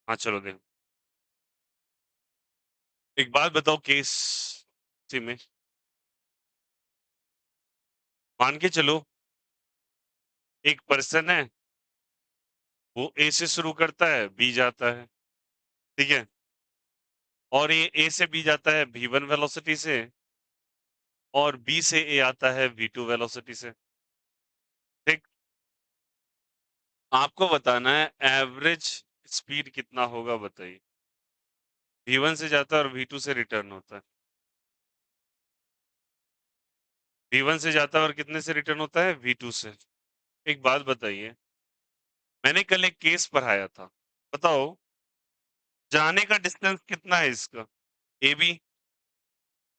हाँ, चलो देखो। एक बात बताओ केस सी में मान के चलो एक पर्सन है, वो ए से शुरू करता है, बी जाता है, ठीक है? और ये ए से बी जाता है v1 वेलोसिटी से और बी से ए आता है v2 वेलोसिटी से, ठीक? आपको बताना है एवरेज स्पीड कितना होगा बताइए। v1 से जाता है और v2 से रिटर्न होता है। v1 से जाता है और कितने से रिटर्न होता है? v2 से। एक बात बताइए, मैंने कल एक केस पढ़ाया था, बताओ जाने का डिस्टेंस कितना है इसका? ए बी,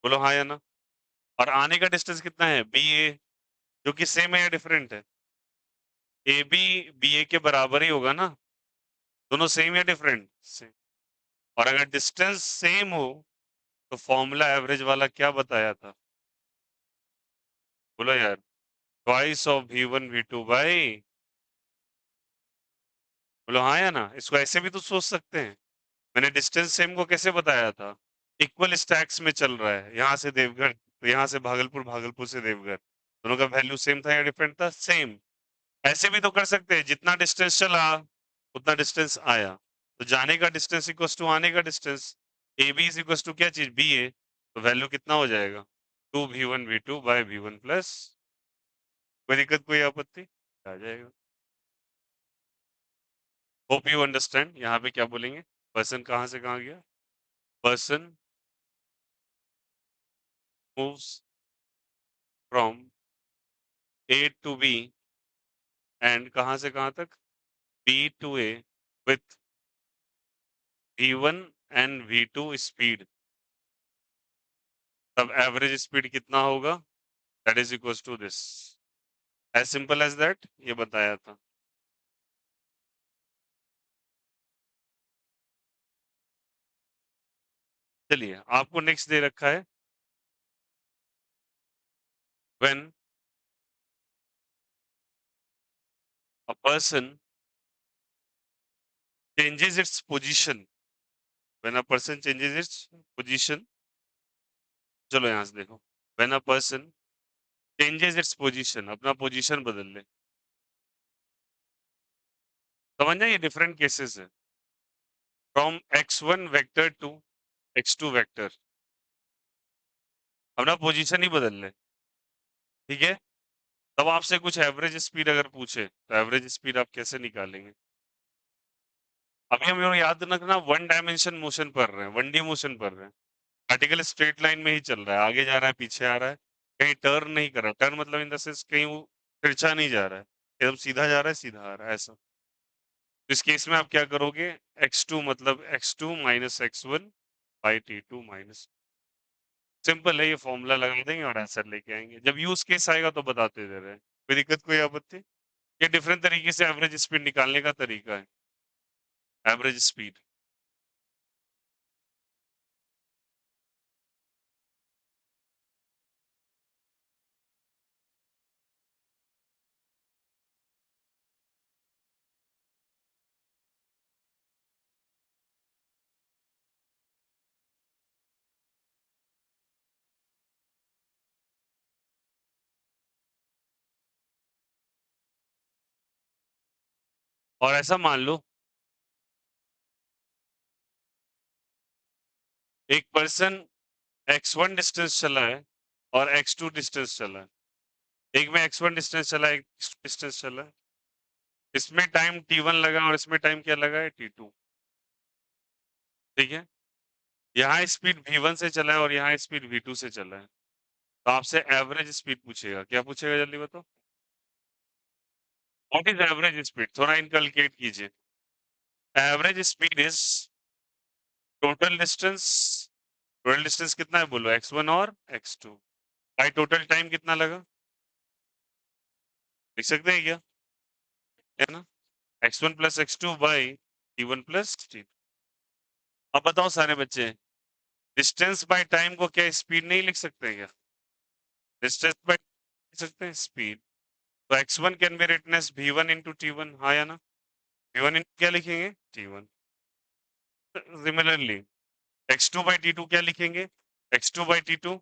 बोलो हाँ या ना? और आने का डिस्टेंस कितना है? बी ए, जो कि सेम है या डिफरेंट है? ए बी बी ए के बराबर ही होगा ना? दोनों सेम या डिफरेंट? सेम। और अगर डिस्टेंस सेम हो तो फॉर्मूला एवरेज वाला क्या बताया था? बोलो यार, twice of v1 v2 by, बोलो हाँ या ना? इसको ऐसे भी तो सोच सकते हैं। मैंने डिस्टेंस सेम को कैसे बताया था? इक्वल स्टैक्स में चल रहा है, यहाँ से देवघर तो यहाँ से भागलपुर, भागलपुर से देवघर, दोनों का वैल्यू सेम था या डिफरेंट था? सेम। ऐसे भी तो कर सकते हैं, जितना डिस्टेंस चला उतना डिस्टेंस आया, तो जाने का डिस्टेंस इक्वल्स टू आने का distance. A B is equals to क्या चीज? बी ए, तो वैल्यू कितना हो जाएगा? 2v1 v2 bye v1 plus, कोई दिक्कत कोई आपत्ति? आ जाएगा। Hope you understand. यहाँ पे क्या बोलेंगे? पर्सन कहाँ से कहाँ गया? Person moves from A to B and कहाँ से कहाँ तक? B to A with v1 and v2 speed, तब एवरेज स्पीड कितना होगा? That is equals to this. As simple as that, ये बताया था। चलिए, आपको नेक्स्ट दे रखा है, when a person changes its position, when a person changes its position, चलो यहां से देखो, when a person changes its position, अपना पोजीशन बदल ले, समझ ना? ये डिफरेंट केसेस है। From x1 vector to x2 vector, अपना पोजीशन ही बदल ले, ठीक है? तब आपसे कुछ एवरेज स्पीड अगर पूछे तो एवरेज स्पीड आप कैसे निकालेंगे? अभी हम लोग याद रखना, वन डायमेंशन मोशन पढ़ रहे हैं, वन डी मोशन पढ़ रहे हैं। पार्टिकल स्ट्रेट लाइन में ही चल रहा है, आगे जा रहा है, पीछे आ रहा है, कहीं टर्न नहीं कर रहा। टर्न मतलब इन द सेंस कहीं वो तिरछा नहीं जा रहा है, एकदम सीधा जा रहा है, सीधा आ रहा है, ऐसा। तो इस केस में आप क्या करोगे? x2 मतलब x2 minus x1 by t2 minus, simple है, ये फॉर्मूला लगा देंगे और आंसर लेके आएंगे। जब यूज केस आएगा तो बताते दे रहे हैं, कोई दिक्कत कोई आपत्ति? ये डिफरेंट तरीके से एवरेज स्पीड निकालने का तरीका है, एवरेज स्पीड। और ऐसा मान लो एक पर्सन x1 डिस्टेंस चला है और x2 डिस्टेंस चला है। एक में x1 डिस्टेंस चला है, एक डिस्टेंस चला है। इसमें टाइम t1 लगा और इसमें टाइम क्या लगा है? t2, ठीक है? यहाँ स्पीड v1 से चला है और यहाँ स्पीड v2 से चला है, तो आपसे एवरेज स्पीड पूछेगा। क्या पूछेगा जल्दी बताओ? What is average speed? थोड़ा इनकलकेट कीजिए। Average speed is total distance कितना है बोलो? x1 और x2 बाई टोटल टाइम कितना लगा? लिख सकते हैं क्या? है ना? x1 plus x2 by t1 plus t। अब बताओ सारे बच्चे, डिस्टेंस बाय टाइम को क्या स्पीड नहीं लिख सकते हैं क्या? डिस्टेंस बाय लिख सकते हैं स्पीड। तो x1 can be written as v1 into t one, हाँ या ना? v1 इंटू क्या लिखेंगे? t1। Similarly x2 by t2 क्या लिखेंगे? x2 by t2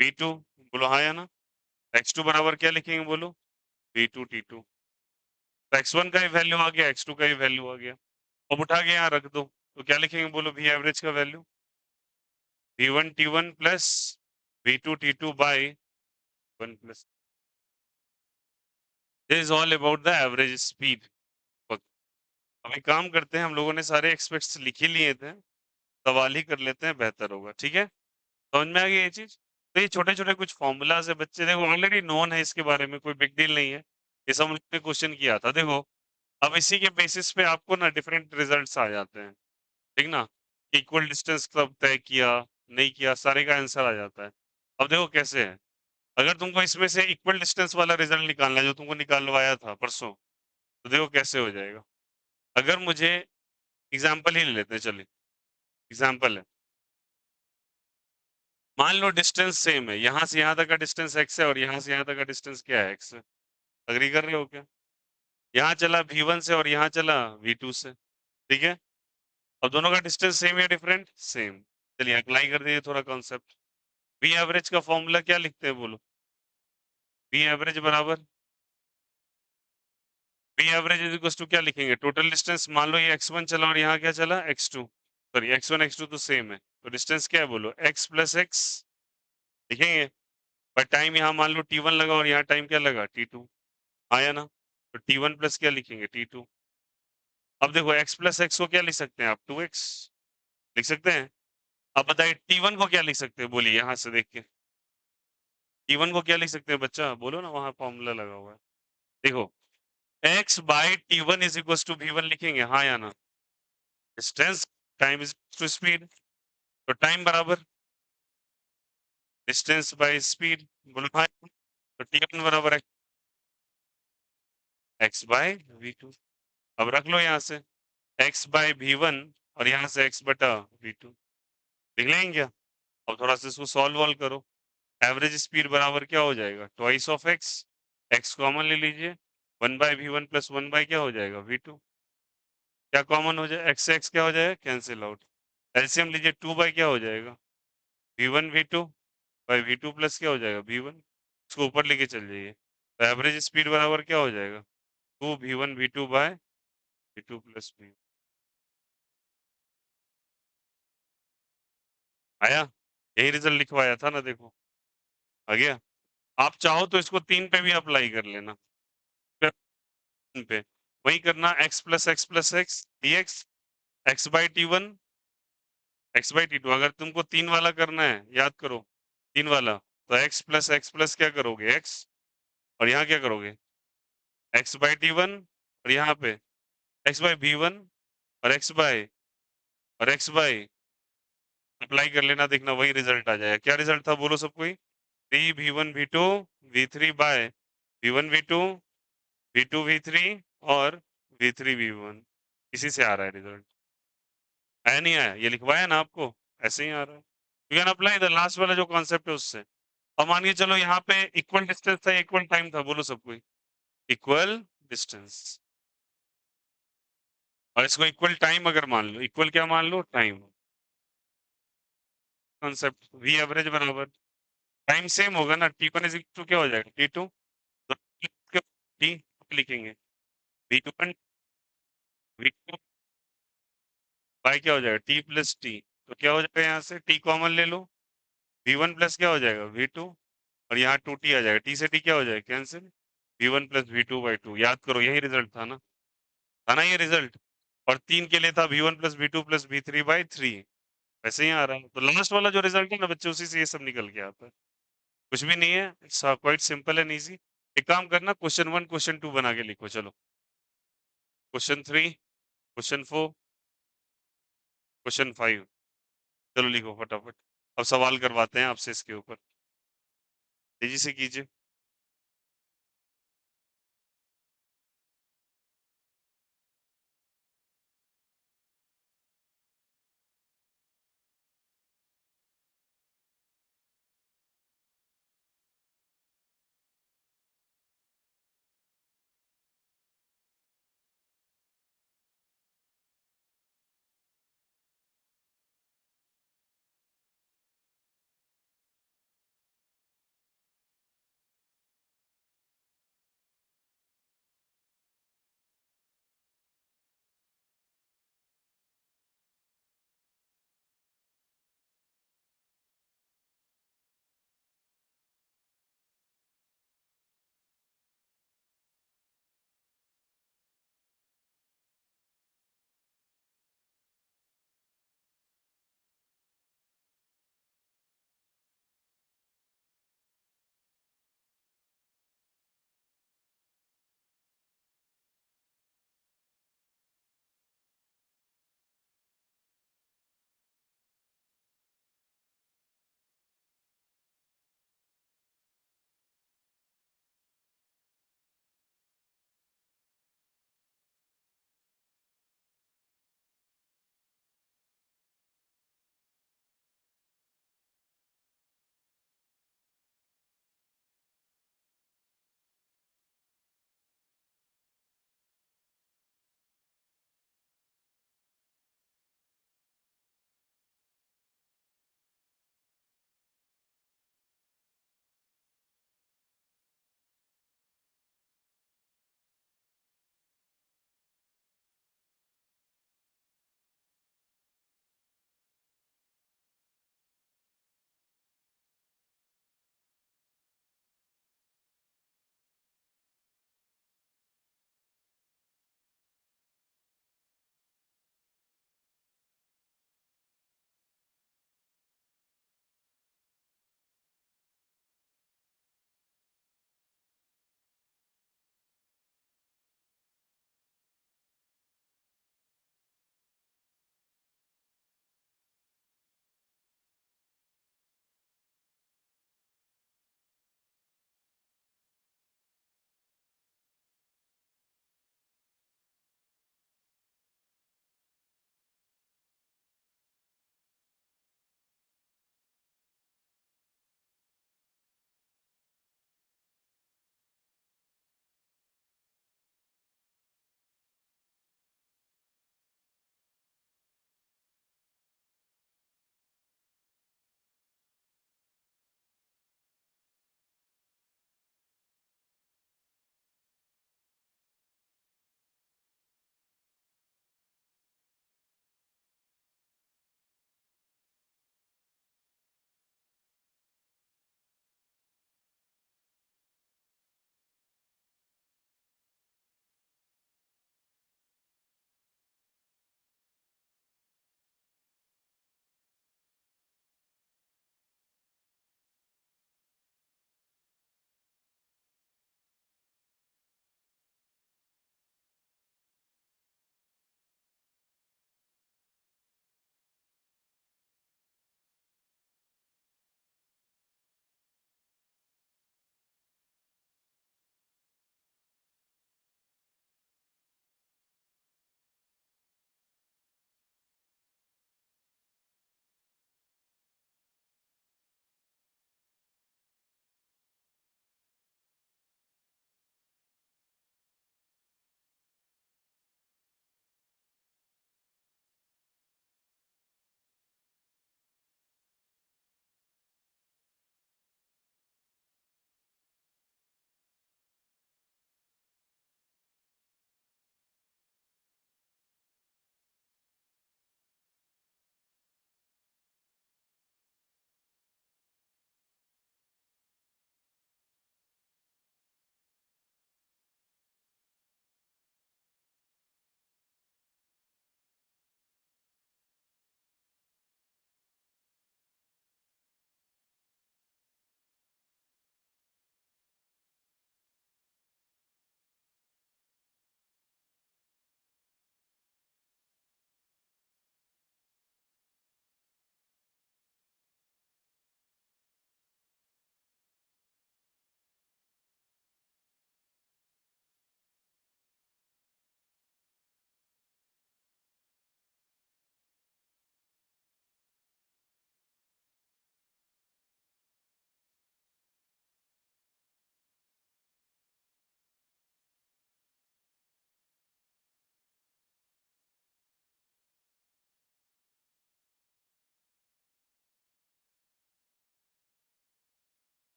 v2 बोलो हाँ या ना? x2 बराबर क्या लिखेंगे बोलो? v2 t2 तो x1 का ही वैल्यू आ गया, x2 का ही वैल्यू आ गया। अब उठा के यहाँ रख दो, तो क्या लिखेंगे बोलो v एवरेज का value? v1 t1 plus v2 t2 by 1 plus this is all about the average speed. अभी काम करते हैं, हम लोगों ने सारे एक्सपेक्ट्स लिख ही लिए थे, सवाल ही कर लेते हैं, बेहतर होगा। ठीक है, समझ में आ गई ये चीज? तो ये छोटे छोटे कुछ फॉर्मूलाज है, बच्चे देखो ऑलरेडी नोन है, इसके बारे में कोई बिग डील नहीं है। ये सब हमने क्वेश्चन किया था, देखो अब इसी के बेसिस पे आपको ना डिफरेंट रिजल्ट्स आ जाते हैं। ठीक ना, इक्वल डिस्टेंस कब तय किया, नहीं किया, सारे का आंसर आ जाता है। अब देखो कैसे है, अगर तुमको इसमें से इक्वल डिस्टेंस वाला रिजल्ट निकालना है जो तुमको निकालवाया था परसों, तो देखो कैसे हो जाएगा। अगर मुझे एग्जाम्पल ही ले लेते हैं, चलिए एग्जाम्पल है, मान लो डिस्टेंस सेम है, यहाँ से यहाँ तक का डिस्टेंस x है और यहाँ से यहाँ तक का डिस्टेंस क्या है, x है। अग्री कर रहे हो क्या? यहाँ चला v1 से और यहाँ चला v2 से। ठीक है, अब दोनों का डिस्टेंस सेम या डिफरेंट? सेम। चलिए अप्लाई कर दीजिए थोड़ा कॉन्सेप्ट। वी एवरेज का फॉर्मूला क्या लिखते हैं बोलो? वी एवरेज बराबर v average is equal to क्या लिखेंगे? टोटल डिस्टेंस, मान लो ये x1 चला और यहाँ क्या चला x2, सॉरी x1 x2 तो सेम है, तो डिस्टेंस क्या है बोलो? x प्लस एक्स लिखेंगे। पर टाइम यहाँ मान लो t1 लगा और यहाँ टाइम क्या लगा? t2। आया ना, तो t1 प्लस क्या लिखेंगे? t2। अब देखो x प्लस एक्स को क्या लिख सकते हैं आप? 2x लिख सकते हैं। अब बताइए t1 को क्या लिख सकते हैं, बोलिए यहाँ से देख के। t1 को क्या लिख सकते हैं बच्चा, बोलो ना, वहां फॉर्मूला लगा हुआ है, देखो x by t1 is equal to v1 लिखेंगे, हाँ या ना? Distance time is to speed, तो टाइम बराबर डिस्टेंस बाय स्पीड, बोलो हाँ। तो t1 बराबर x बाय v2। अब रख लो यहाँ से x बाय v1 और यहाँ से x बटा v2 लिख लेंगे क्या? अब थोड़ा सा इसको सॉल्व वॉल्व करो। एवरेज स्पीड बराबर क्या हो जाएगा? Twice of x, x common ले लीजिए, 1/v1 प्लस 1 क्या हो जाएगा? v2। क्या कॉमन हो जाए? x से x क्या हो जाएगा? Cancel out. एलसीएम लीजिए, 2 क्या हो जाएगा? v1 v2 by v2 plus क्या हो जाएगा? v1। इसको ऊपर लेके चल जाइए, तो एवरेज स्पीड बराबर क्या हो जाएगा? 2v1 v2 bye v2 plus v। आया? यही रिजल्ट लिखवाया था ना, देखो आ गया। आप चाहो तो इसको 3 पे भी अप्लाई कर लेना, 3 पे वही करना, x D x by t1 x by t2। अगर तुमको 3 वाला करना है, याद करो 3 वाला, तो x प्लस क्या करोगे? x, और यहाँ क्या करोगे? x बाई t1, और यहाँ पे x बाई v1 और x बाई अप्लाई कर लेना, देखना वही रिजल्ट आ जाएगा। क्या रिजल्ट था बोलो सबको ही? 3v1 v2 v3 bye v1 v2 v2 v3 और v3 v1। इसी से आ रहा है रिजल्ट। आया नहीं आया? ये लिखवाया ना आपको, ऐसे ही आ रहा है। You can apply the last वाला जो कॉन्सेप्ट है उससे। अब मानिए चलो यहाँ पे इक्वल डिस्टेंस था, इक्वल टाइम था, बोलो सबको इक्वल डिस्टेंस, और इसको इक्वल टाइम अगर मान लो, इक्वल क्या मान लो? टाइम। कॉन्सेप्ट वी एवरेज बराबर टाइम सेम होगा ना, t1 इज इक्वल टू क्या हो जाएगा? t2। तो टी लिखेंगे, v1 v2 बाई क्या हो जाएगा? t plus T. तो क्या हो जाएगा, यहाँ से t कॉमन ले लो, v1 प्लस क्या हो जाएगा? v2, और यहाँ 2t आ जाएगा, t से t क्या हो जाएगा? Cancel. v1 plus v2 by 2, याद करो यही रिजल्ट था ना ये रिजल्ट। और 3 के लिए था v1 plus v2 plus v3 by 3। वैसे ही आ रहा है, तो लास्ट वाला जो रिजल्ट है ना बच्चे, उसी से ये सब निकल के आता है। कुछ भी नहीं है, it's quite simple and easy. एक काम करना, क्वेश्चन 1 क्वेश्चन 2 बना के लिखो, चलो क्वेश्चन 3 क्वेश्चन 4 क्वेश्चन 5। चलो लिखो फटाफट, अब सवाल करवाते हैं आपसे इसके ऊपर, तेजी से कीजिए।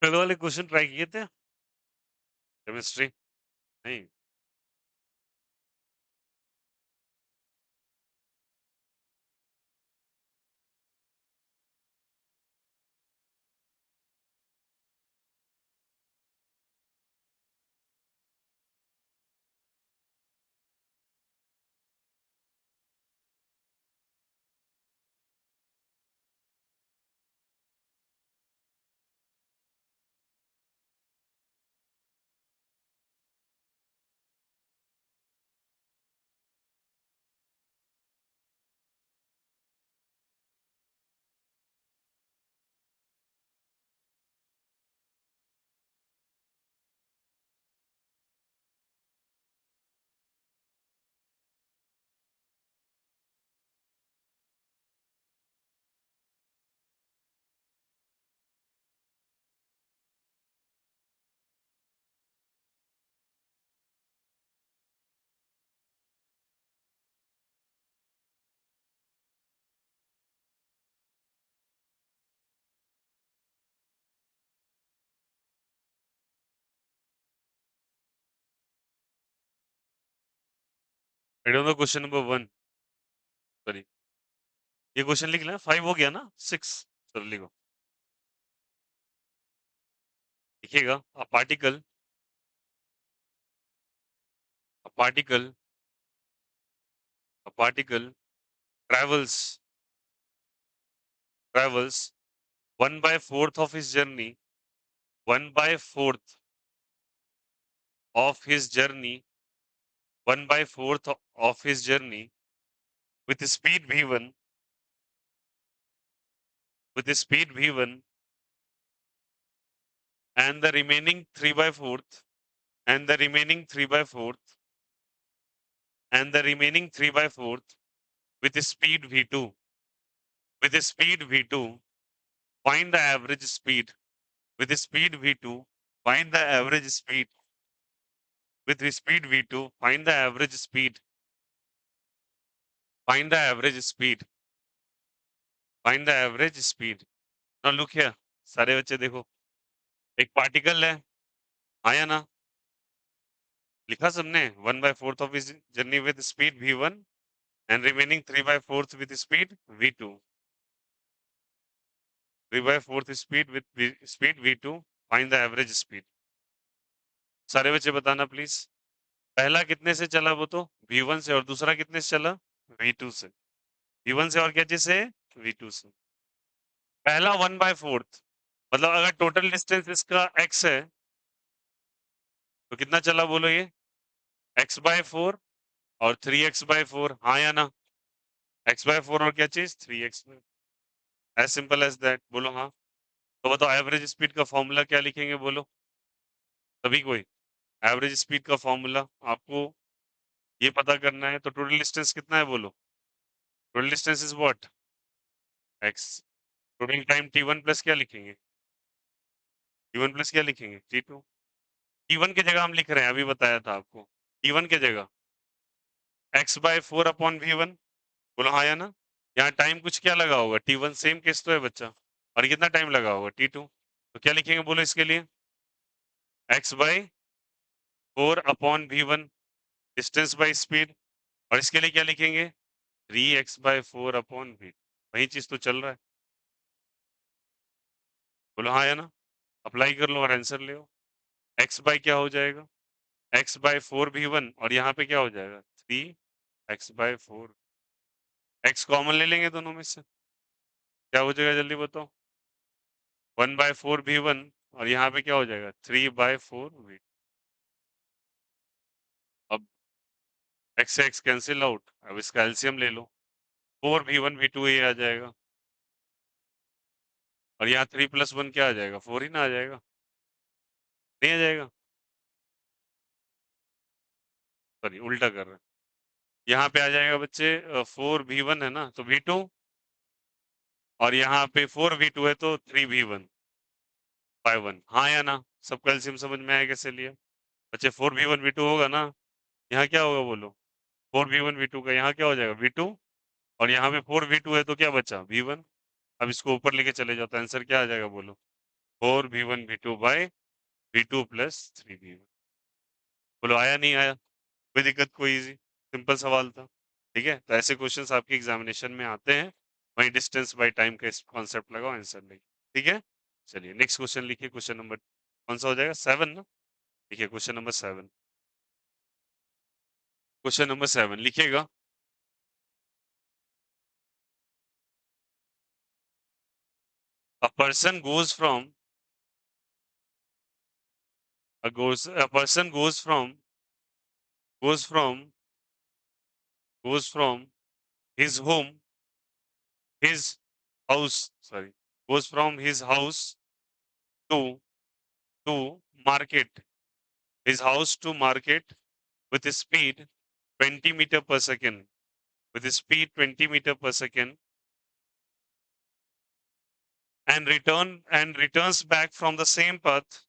कल वाले क्वेश्चन ट्राई किए थे? केमिस्ट्री? नहीं। I don't know question number 1। Sorry. ये क्वेश्चन लिख लेना, 5 हो गया ना? 6। चलो लिखो। लिखिएगा। A particle, a particle, a particle travels travels 1 by 4th of his journey, 1 by 4th of his journey, 1 by 4th of his journey with speed v1, with speed v1, and the remaining 3 by 4th, and the remaining 3 by 4th, and the remaining 3 by 4th with speed v2, with speed v2, find the average speed, with speed v2, find the average speed, with speed v2, find the average speed, find the average speed, find the average speed. Now look here, सारे बच्चे देखो, एक particle है, आया ना? लिखा सबने? 1 by 4th of his journey with speed v1 and remaining 3 by 4th with speed v2. 3 by 4th speed with speed v2, find the average speed. सारे बच्चे बताना प्लीज। पहला कितने से चला वो तो? v1 से, और दूसरा कितने से चला? v2 से। v1 से और क्या चीज से? v2 से। पहला 1 by 4th, मतलब अगर टोटल डिस्टेंस इसका x है तो कितना चला बोलो ये? x by 4 और 3x by 4, हाँ या ना? x by 4 और क्या चीज? 3x by, as simple as that. बोलो हाँ। तो बताओ एवरेज स्पीड का फॉर्मूला क्या लिखेंगे बोलो? सभी कोई? एवरेज स्पीड का फॉर्मूला आपको ये पता करना है, तो टोटल डिस्टेंस कितना है बोलो? Total distance is what? x। Total time t1 plus क्या लिखेंगे? t1 प्लस क्या लिखेंगे? t2। t1 की जगह हम लिख रहे हैं, अभी बताया था आपको। t1 की जगह x by 4 अपॉन v1। बोलो हाँ या ना? यहाँ टाइम कुछ क्या लगा होगा? t1 सेम केस तो है बच्चा। और कितना टाइम लगा होगा? t2। तो क्या लिखेंगे बोलो इसके लिए? x by 4 upon v1, distance by speed. और इसके लिए क्या लिखेंगे? 3x by 4 upon v। वही चीज तो चल रहा है। बोलो हाँ या ना? अप्लाई कर लो और आंसर ले आओ। x बाय क्या हो जाएगा? x बाय 4v1, और यहाँ पे क्या हो जाएगा? 3x bye 4। x कॉमन ले लेंगे दोनों में से, क्या हो जाएगा जल्दी बताओ? 1/4v1, और यहाँ पे क्या हो जाएगा? 3/4v। अब x से x कैंसिल आउट, अब इसका एलसीएम ले लो। 4v1v2 ये आ जाएगा, और यहाँ 3 + 1 क्या आ जाएगा? 4 ही ना आ जाएगा? नहीं आ जाएगा? सॉरी, उल्टा कर रहे हैं। यहाँ पे आ जाएगा बच्चे 4v1 है ना, तो v2, और यहाँ पे 4v2 है तो 3v1/1। हाँ या ना? सबका एलसीएम समझ में आया कैसे लिया? बच्चे 4v1v2 होगा ना, यहाँ क्या होगा बोलो? 4v1v2 का यहाँ क्या हो जाएगा? v2, और यहाँ पे 4v2 है तो क्या बचा? v1। अब इसको ऊपर लेके चले जाओ तो आंसर क्या आ जाएगा बोलो? 4v1v2 bye v2 plus 3v1। बोलो आया नहीं आया? कोई दिक्कत, कोई इजी सिंपल सवाल था। ठीक है, तो ऐसे क्वेश्चंस आपके एग्जामिनेशन में आते हैं। वही डिस्टेंस बाय टाइम का कॉन्सेप्ट लगाओ, आंसर लिखिए। ठीक है, चलिए नेक्स्ट क्वेश्चन लिखिए। क्वेश्चन नंबर कौन सा हो जाएगा? 7 ना? देखिए क्वेश्चन नंबर 7। क्वेश्चन नंबर 7 लिखिएगा। A person goes from a person goes from goes from his home his house, sorry, goes from his house to market, his house to market with a speed 20 meter per second, with a speed 20 meter per second, and returns back from the same path,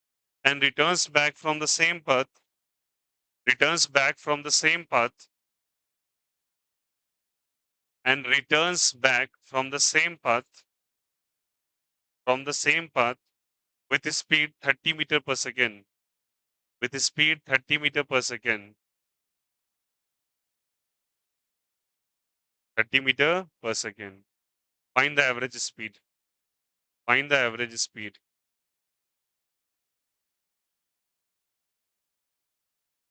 and returns back from the same path, returns back from the same path, and returns back from the same path, from the same path with a speed 30 meter per second, with a speed 30 meter per second, 30 meter per second. Find the average speed. Find the average speed.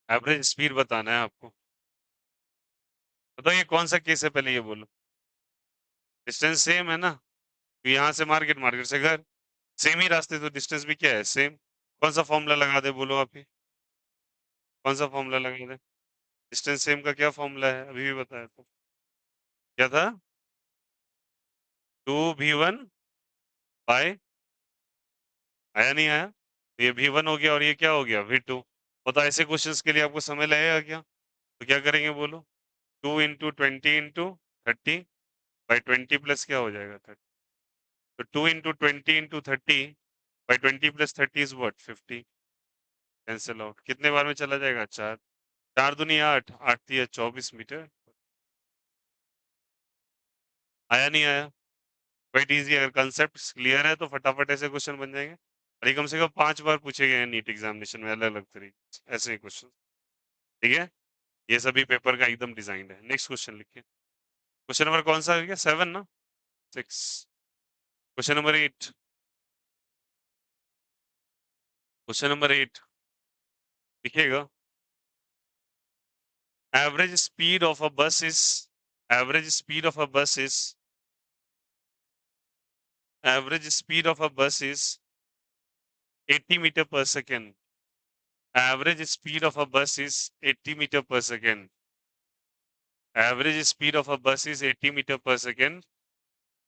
Average speed बताना है आपको। बताओ ये कौन सा case है, पहले ये बोलो। डिस्टेंस सेम है ना? तो यहाँ से मार्केट, मार्केट से घर, सेम ही रास्ते, तो डिस्टेंस भी क्या है? सेम। कौन सा फॉर्मूला लगा दे, बोलो आप ही। कौन सा फॉर्मूला लगा दे? डिस्टेंस सेम का क्या फॉर्मूला है, अभी भी बताया तो। क्या था? 2v1 बाय, आया नहीं आया? तो ये v1 हो गया और ये क्या हो गया? v2। बताओ ऐसे क्वेश्चंस के लिए आपको समय लगेगा क्या? तो क्या करेंगे बोलो? 2 × 20 × 30 बाई 20 प्लस क्या हो जाएगा? 30। तो 2 × 20 × 30 by 20 plus 30 is what? 50। Cancel out, कितने बार में चला जाएगा? 4। 4 दूनी 8, 8 तिया 24 मीटर। आया नहीं आया? क्वाइट इजी, अगर कंसेप्ट क्लियर है तो फटाफट ऐसे क्वेश्चन बन जाएंगे। और ये कम से कम 5 बार पूछे गए हैं नीट एग्जामिनेशन में, अलग अलग तरीके ऐसे ही क्वेश्चन। ठीक है, ये सभी पेपर का एकदम डिजाइन है। नेक्स्ट क्वेश्चन लिखिए। क्वेश्चन नंबर कौन सा है? 7 ना? 6। Question number 8। क्वेश्चन नंबर 8 लिखिएगा। Average speed of a bus is average speed of a bus is average speed of a bus is 80 metre per second. Average speed of a bus is 80 meter per second. Average speed of a bus is 80 meter per second.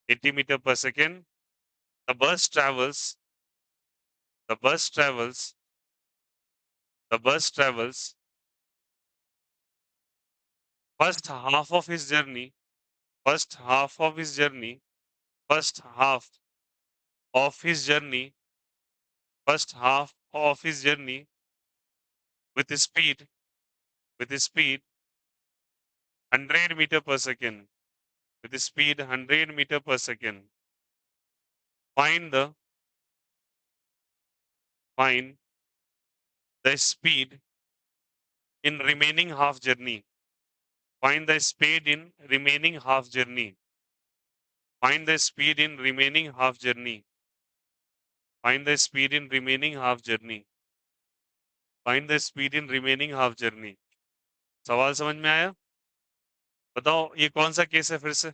80 meter per second. The bus travels. The bus travels. The bus travels. First half of his journey. First half of his journey. First half of his journey. First half of his journey with speed. With speed 100 meter per second. With speed 100 meter per second. Find the find the speed in remaining half journey. Find the speed in remaining half journey. Find the speed in remaining half journey. Find the speed in remaining half journey. Find the speed in remaining half journey. सवाल समझ में आया? बताओ ये कौन सा case है? फिर से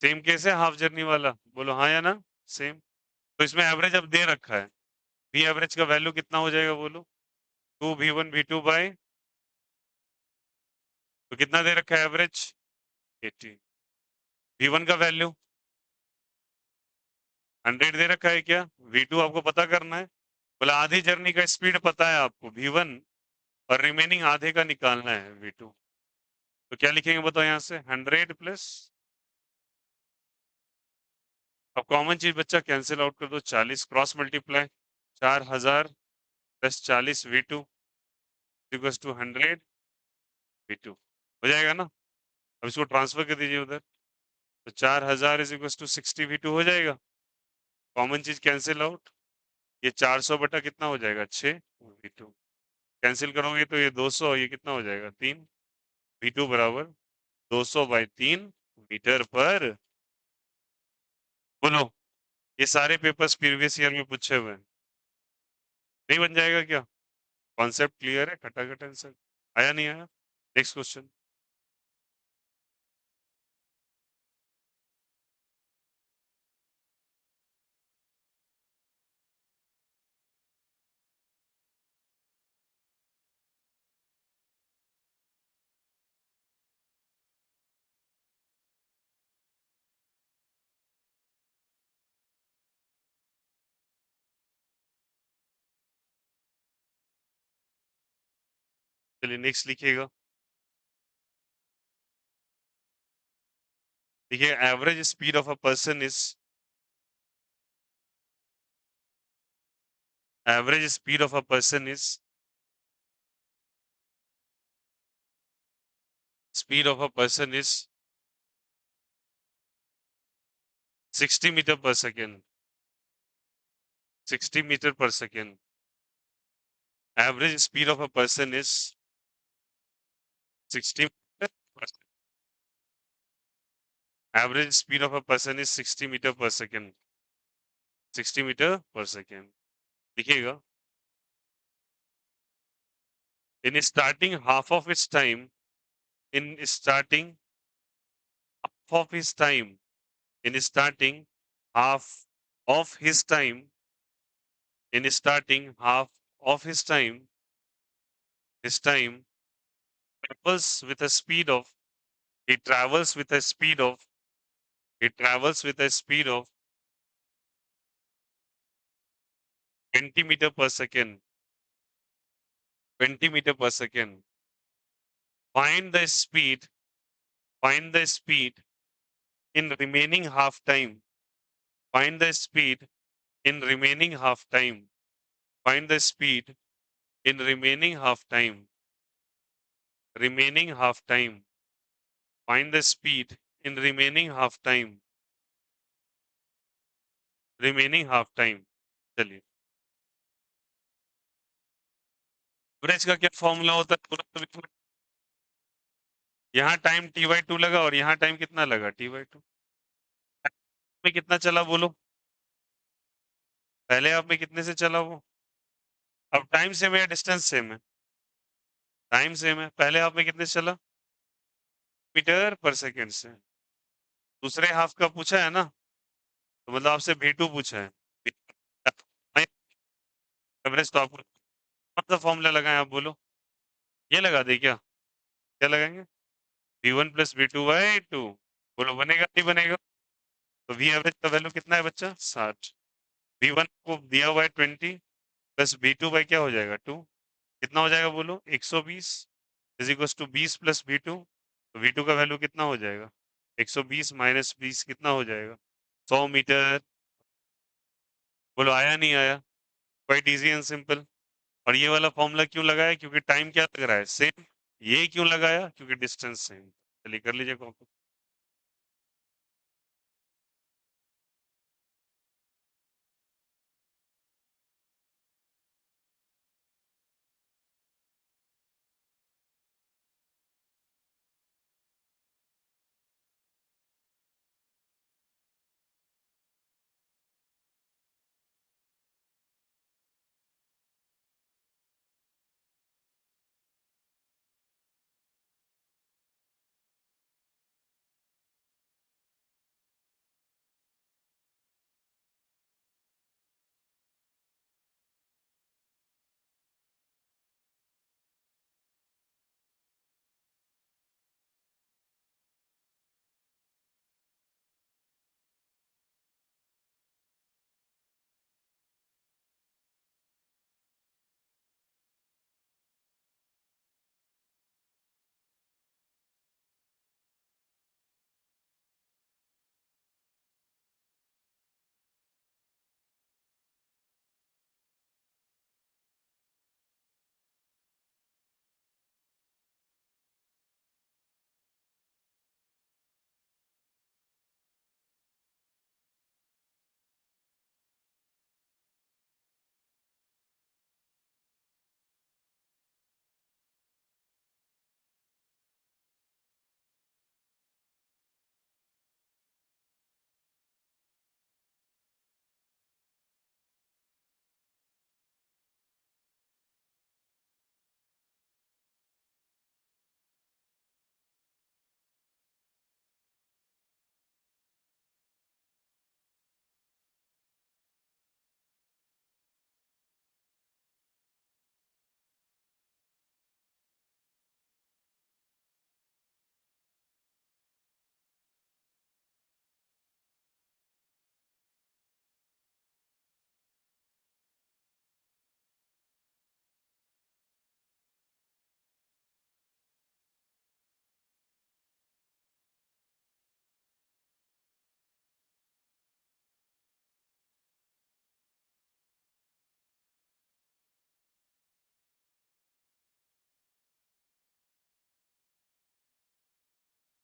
सेम केस है हाफ जर्नी वाला, बोलो हाँ या ना? सेम। तो इसमें एवरेज अब दे रखा है। वी एवरेज का वैल्यू कितना हो जाएगा बोलो? 2v1v2 बाय, तो कितना दे रखा है एवरेज? 80। v1 का वैल्यू 100 दे रखा है क्या? v2 आपको पता करना है। बोला आधी जर्नी का स्पीड पता है आपको v1, और रिमेनिंग आधे का निकालना है v2। तो क्या लिखेंगे बताओ? यहाँ से 100 प्लस, अब कॉमन चीज बच्चा कैंसिल आउट कर दो, 40 cross multiply, 4000 plus 40 v2 equals to 100 v2 हो जाएगा ना? अब इसको ट्रांसफर कर दीजिए उधर, तो 4000 इज इक्वल्स टू 60 v2 हो जाएगा। कॉमन चीज कैंसिल आउट, ये 400 बटा कितना हो जाएगा 6 V2, कैंसिल करोगे तो ये 200, ये कितना हो जाएगा 3, V2 बराबर 200/3 मीटर पर। बोलो, ये सारे पेपर्स प्रीवियस ईयर में पूछे हुए हैं, नहीं बन जाएगा क्या? कॉन्सेप्ट क्लियर है, खटाखट आंसर आया नहीं आया? Next question. चलिए नेक्स्ट लिखिएगा। देखिए, average speed of a person is, average speed of a person is, speed of a person is 60 metre per second, 60 metre per second. Average speed of a person is 60 metre per second. Average speed of a person is 60 metre per second, 60 metre per second. देखिएगा, in starting half of its time, in starting half of his time, in starting half of his time, in starting half of his time travels with a speed of, he travels with a speed of, he travels with a speed of 20 meter per second, 20 meter per second. Find the speed, find the speed in remaining half time. Find the speed in remaining half time. Find the speed in remaining half time. Remaining half time. Find the speed in remaining half time. Remaining half time. चलिए, average का क्या formula होता है पूरा तो लिखो। यहाँ time t/2 लगा और यहाँ टाइम कितना लगा t/2 में, कितना चला बोलो, पहले आप में कितने से चला वो? अब टाइम सेम है या डिस्टेंस सेम है? टाइम सेम है। पहले हाफ में कितने से चला? मीटर पर सेकेंड से। दूसरे हाफ का पूछा है ना, तो मतलब आपसे v2 पूछा है। एवरेज तो आपको कौन सा फॉर्मूला लगाए आप बोलो, ये लगा दे क्या? क्या लगाएंगे? v1 plus v2/2। बोलो बनेगा नहीं बनेगा? तो वी एवरेज का वैल्यू कितना है बच्चा? 60। v1 को दिया हुआ है 20 प्लस v2 बाई क्या हो जाएगा 2, कितना हो जाएगा बोलो? 120 is equal to 20 plus v2। तो v2 का वैल्यू कितना हो जाएगा? 120 माइनस 20 कितना हो जाएगा? 100 मीटर। बोलो आया नहीं आया? Quite easy and simple. और ये वाला फॉर्मूला क्यों लगाया? क्योंकि टाइम क्या लग रहा है? सेम। ये क्यों लगाया? क्योंकि डिस्टेंस सेम। चलिए कर लीजिए कॉपी।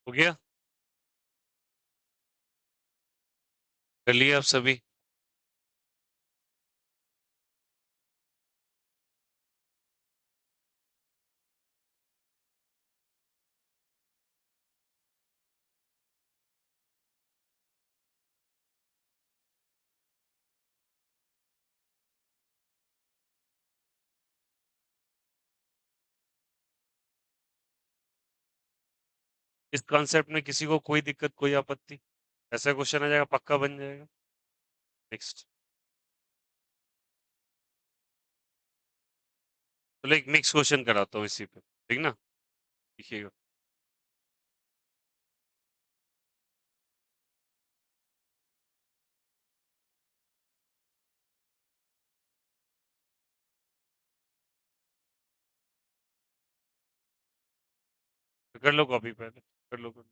हो गया? कर लिए आप सभी? इस कॉन्सेप्ट में किसी को कोई दिक्कत, कोई आपत्ति? ऐसा क्वेश्चन आ जाएगा, पक्का बन जाएगा। नेक्स्ट। चलो एक नेक्स्ट क्वेश्चन कराता हूँ इसी पे, ठीक ना? देखिएगा। कर लो कॉपी पहले, कर लो, कर लो।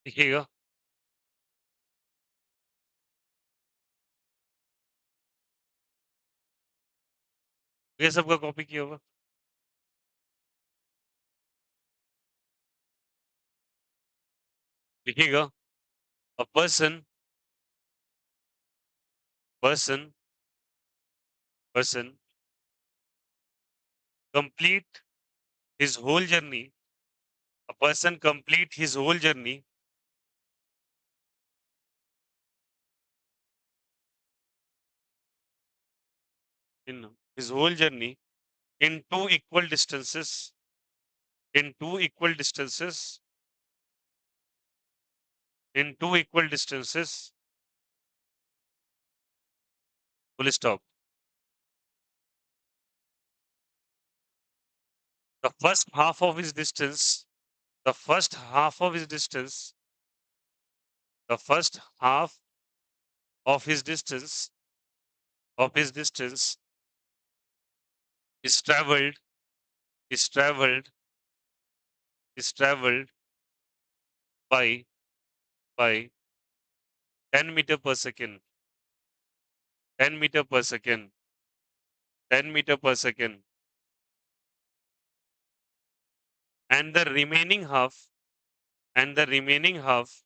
देखिएगा। ये सबका कॉपी किया होगा। देखिएगा। A person person complete his whole journey. A person complete his whole journey in his whole journey in two equal distances, in two equal distances, in two equal distances, full stop. The first half of his distance, the first half of his distance, the first half of his distance, of his distance is traveled, is traveled, is traveled by 10 meter per second, 10 meter per second, 10 meter per second, and the remaining half, and the remaining half,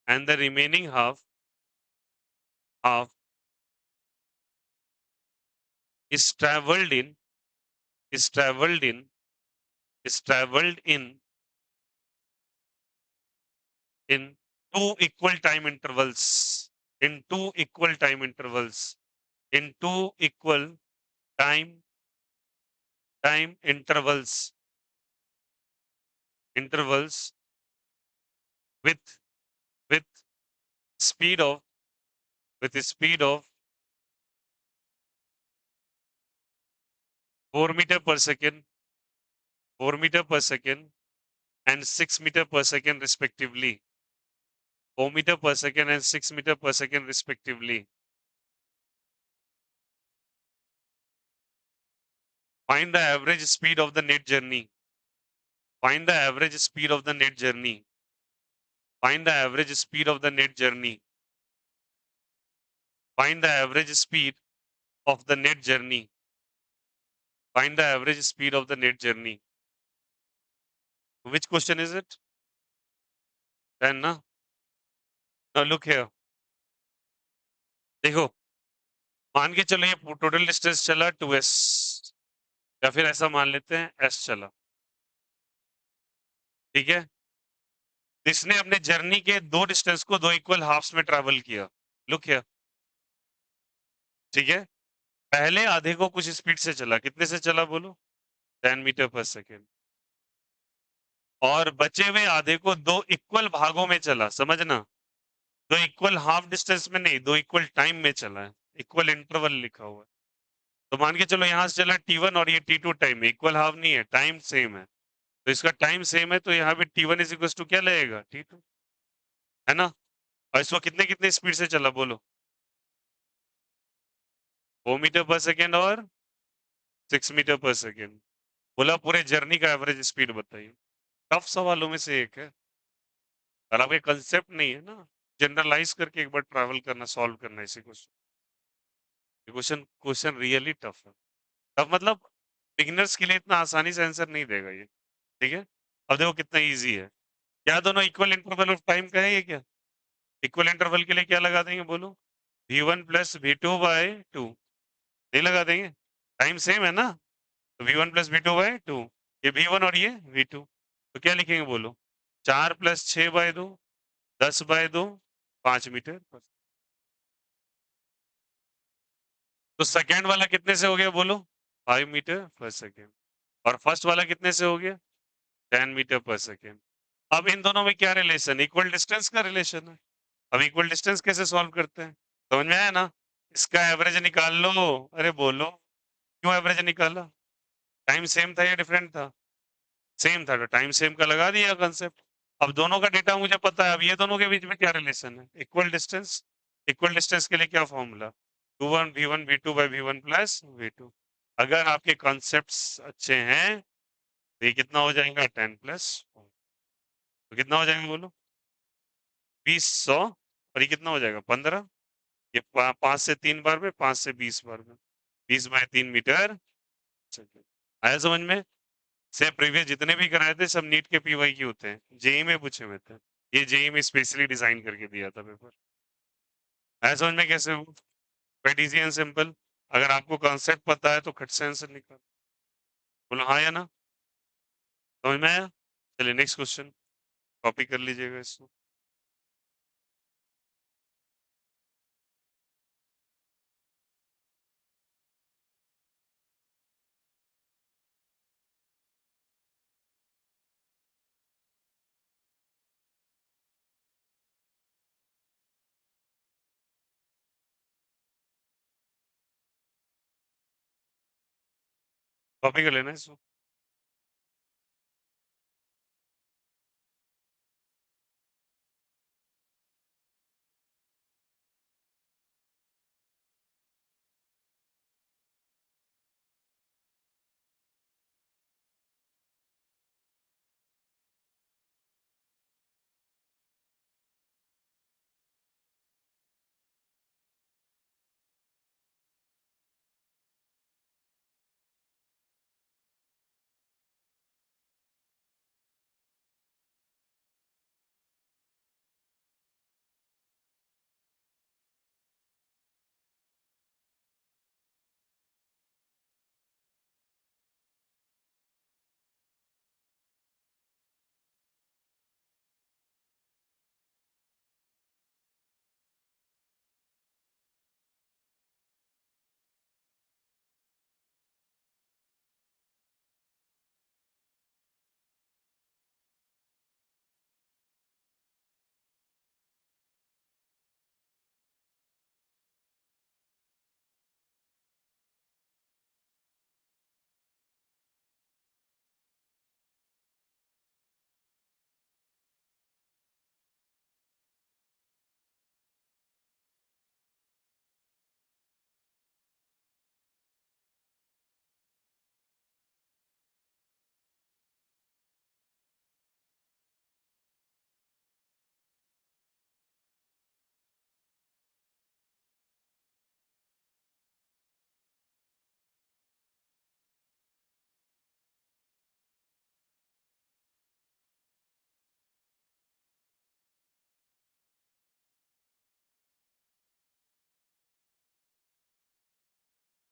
and the remaining half is traveled in, is traveled in, is traveled in two equal time intervals, in two equal time intervals, in two equal time intervals, intervals with with speed of, with a speed of 4 meter per second, 4 meter per second, and 6 meter per second respectively. 4 meter per second and 6 meter per second respectively. Find the average speed of the net journey. Find the average speed of the net journey. Find the average speed of the net journey. Find the average speed of the net journey. Find the average speed of the net journey. Which question is it? 10 ना? Now look here. देखो, मान के चलो ये total distance चला 2s या फिर ऐसा मान लेते हैं s चला। ठीक है? इसने अपने जर्नी के 2 डिस्टेंस को 2 इक्वल हाफ्स में ट्रैवल किया। Look here. ठीक है? पहले आधे को कुछ स्पीड से चला, कितने से चला बोलो? 10 मीटर पर सेकंड। और बचे हुए आधे को 2 इक्वल भागों में चला, समझना? 2 इक्वल हाफ डिस्टेंस में नहीं, 2 इक्वल टाइम में चला है। इक्वल इंटरवल लिखा हुआ है। तो मान के चलो यहाँ से चला t1 और ये t2 टाइम है, इक्वल हाफ नहीं है, टाइम सेम है। तो इसका टाइम सेम है तो यहाँ पे t1 इज इक्वल टू क्या लगेगा? t2, है ना? और इसको कितने-कितने स्पीड से चला बोलो? 4 मीटर पर सेकंड और 6 मीटर पर सेकंड। बोला पूरे जर्नी का एवरेज स्पीड बताइए। टफ सवालों में से एक है। और आपके कंसेप्ट नहीं है ना, जनरलाइज करके एक बार ट्रैवल करना, सॉल्व करना इसी question. Question question really tough है। टफ मतलब बिगिनर्स के लिए इतना आसानी से आंसर नहीं देगा ये। ठीक है? अब देखो कितना इजी है। क्या दोनों इक्वल इंटरवल ऑफ टाइम का है ये क्या? इक्वल इंटरवल के लिए क्या लगा देंगे बोलो? v1 plus v2 bye 2। नहीं लगा देंगे? टाइम सेम है ना? तो v1 प्लस v2 बाय 2। ये v1 और ये v2। तो क्या लिखेंगे बोलो? 4 प्लस 6 बाय 2, 10 बाय 2, 5 मीटर। तो सेकेंड वाला कितने से हो गया बोलो? 5 मीटर पर सेकेंड। और फर्स्ट वाला कितने से हो गया? 10 मीटर पर सेकेंड। अब इन दोनों में क्या रिलेशन? इक्वल डिस्टेंस का रिलेशन है। अब इक्वल डिस्टेंस कैसे सॉल्व करते हैं? समझ में आया ना? इसका एवरेज निकाल लो। अरे बोलो, क्यों एवरेज निकाला? टाइम सेम था या डिफरेंट था? सेम था, तो टाइम सेम का लगा दिया कंसेप्ट। अब दोनों का डेटा मुझे पता है, अब ये दोनों के बीच में क्या रिलेशन है? Equal distance. इक्वल डिस्टेंस के लिए क्या formula? 2 1 v1 v2 bye v1 plus v2। अगर आपके कॉन्सेप्ट्स अच्छे हैं तो ये कितना हो जाएगा? 10 प्लस, तो कितना हो जाएगा बोलो? 20 100। और ये कितना हो जाएगा? 15। ये 5 से 3 बार में, 5 से 20 बार में, 20 बाय 3 मीटर सेकंड। आया समझ में? से प्रीवियस जितने भी कराए थे सब नीट के पीवाई की होते हैं, जेई में पूछे हुए थे। ये जेई में स्पेशली डिजाइन करके दिया था पेपर। आया समझ में कैसे हो? Quite easy and simple. अगर आपको कॉन्सेप्ट पता है तो खट से आंसर निकाल। बोलो हाँ या ना? समझ में आया? चलिए नेक्स्ट क्वेश्चन, कॉपी कर लीजिएगा इसको। कॉपी कर लेना इसको।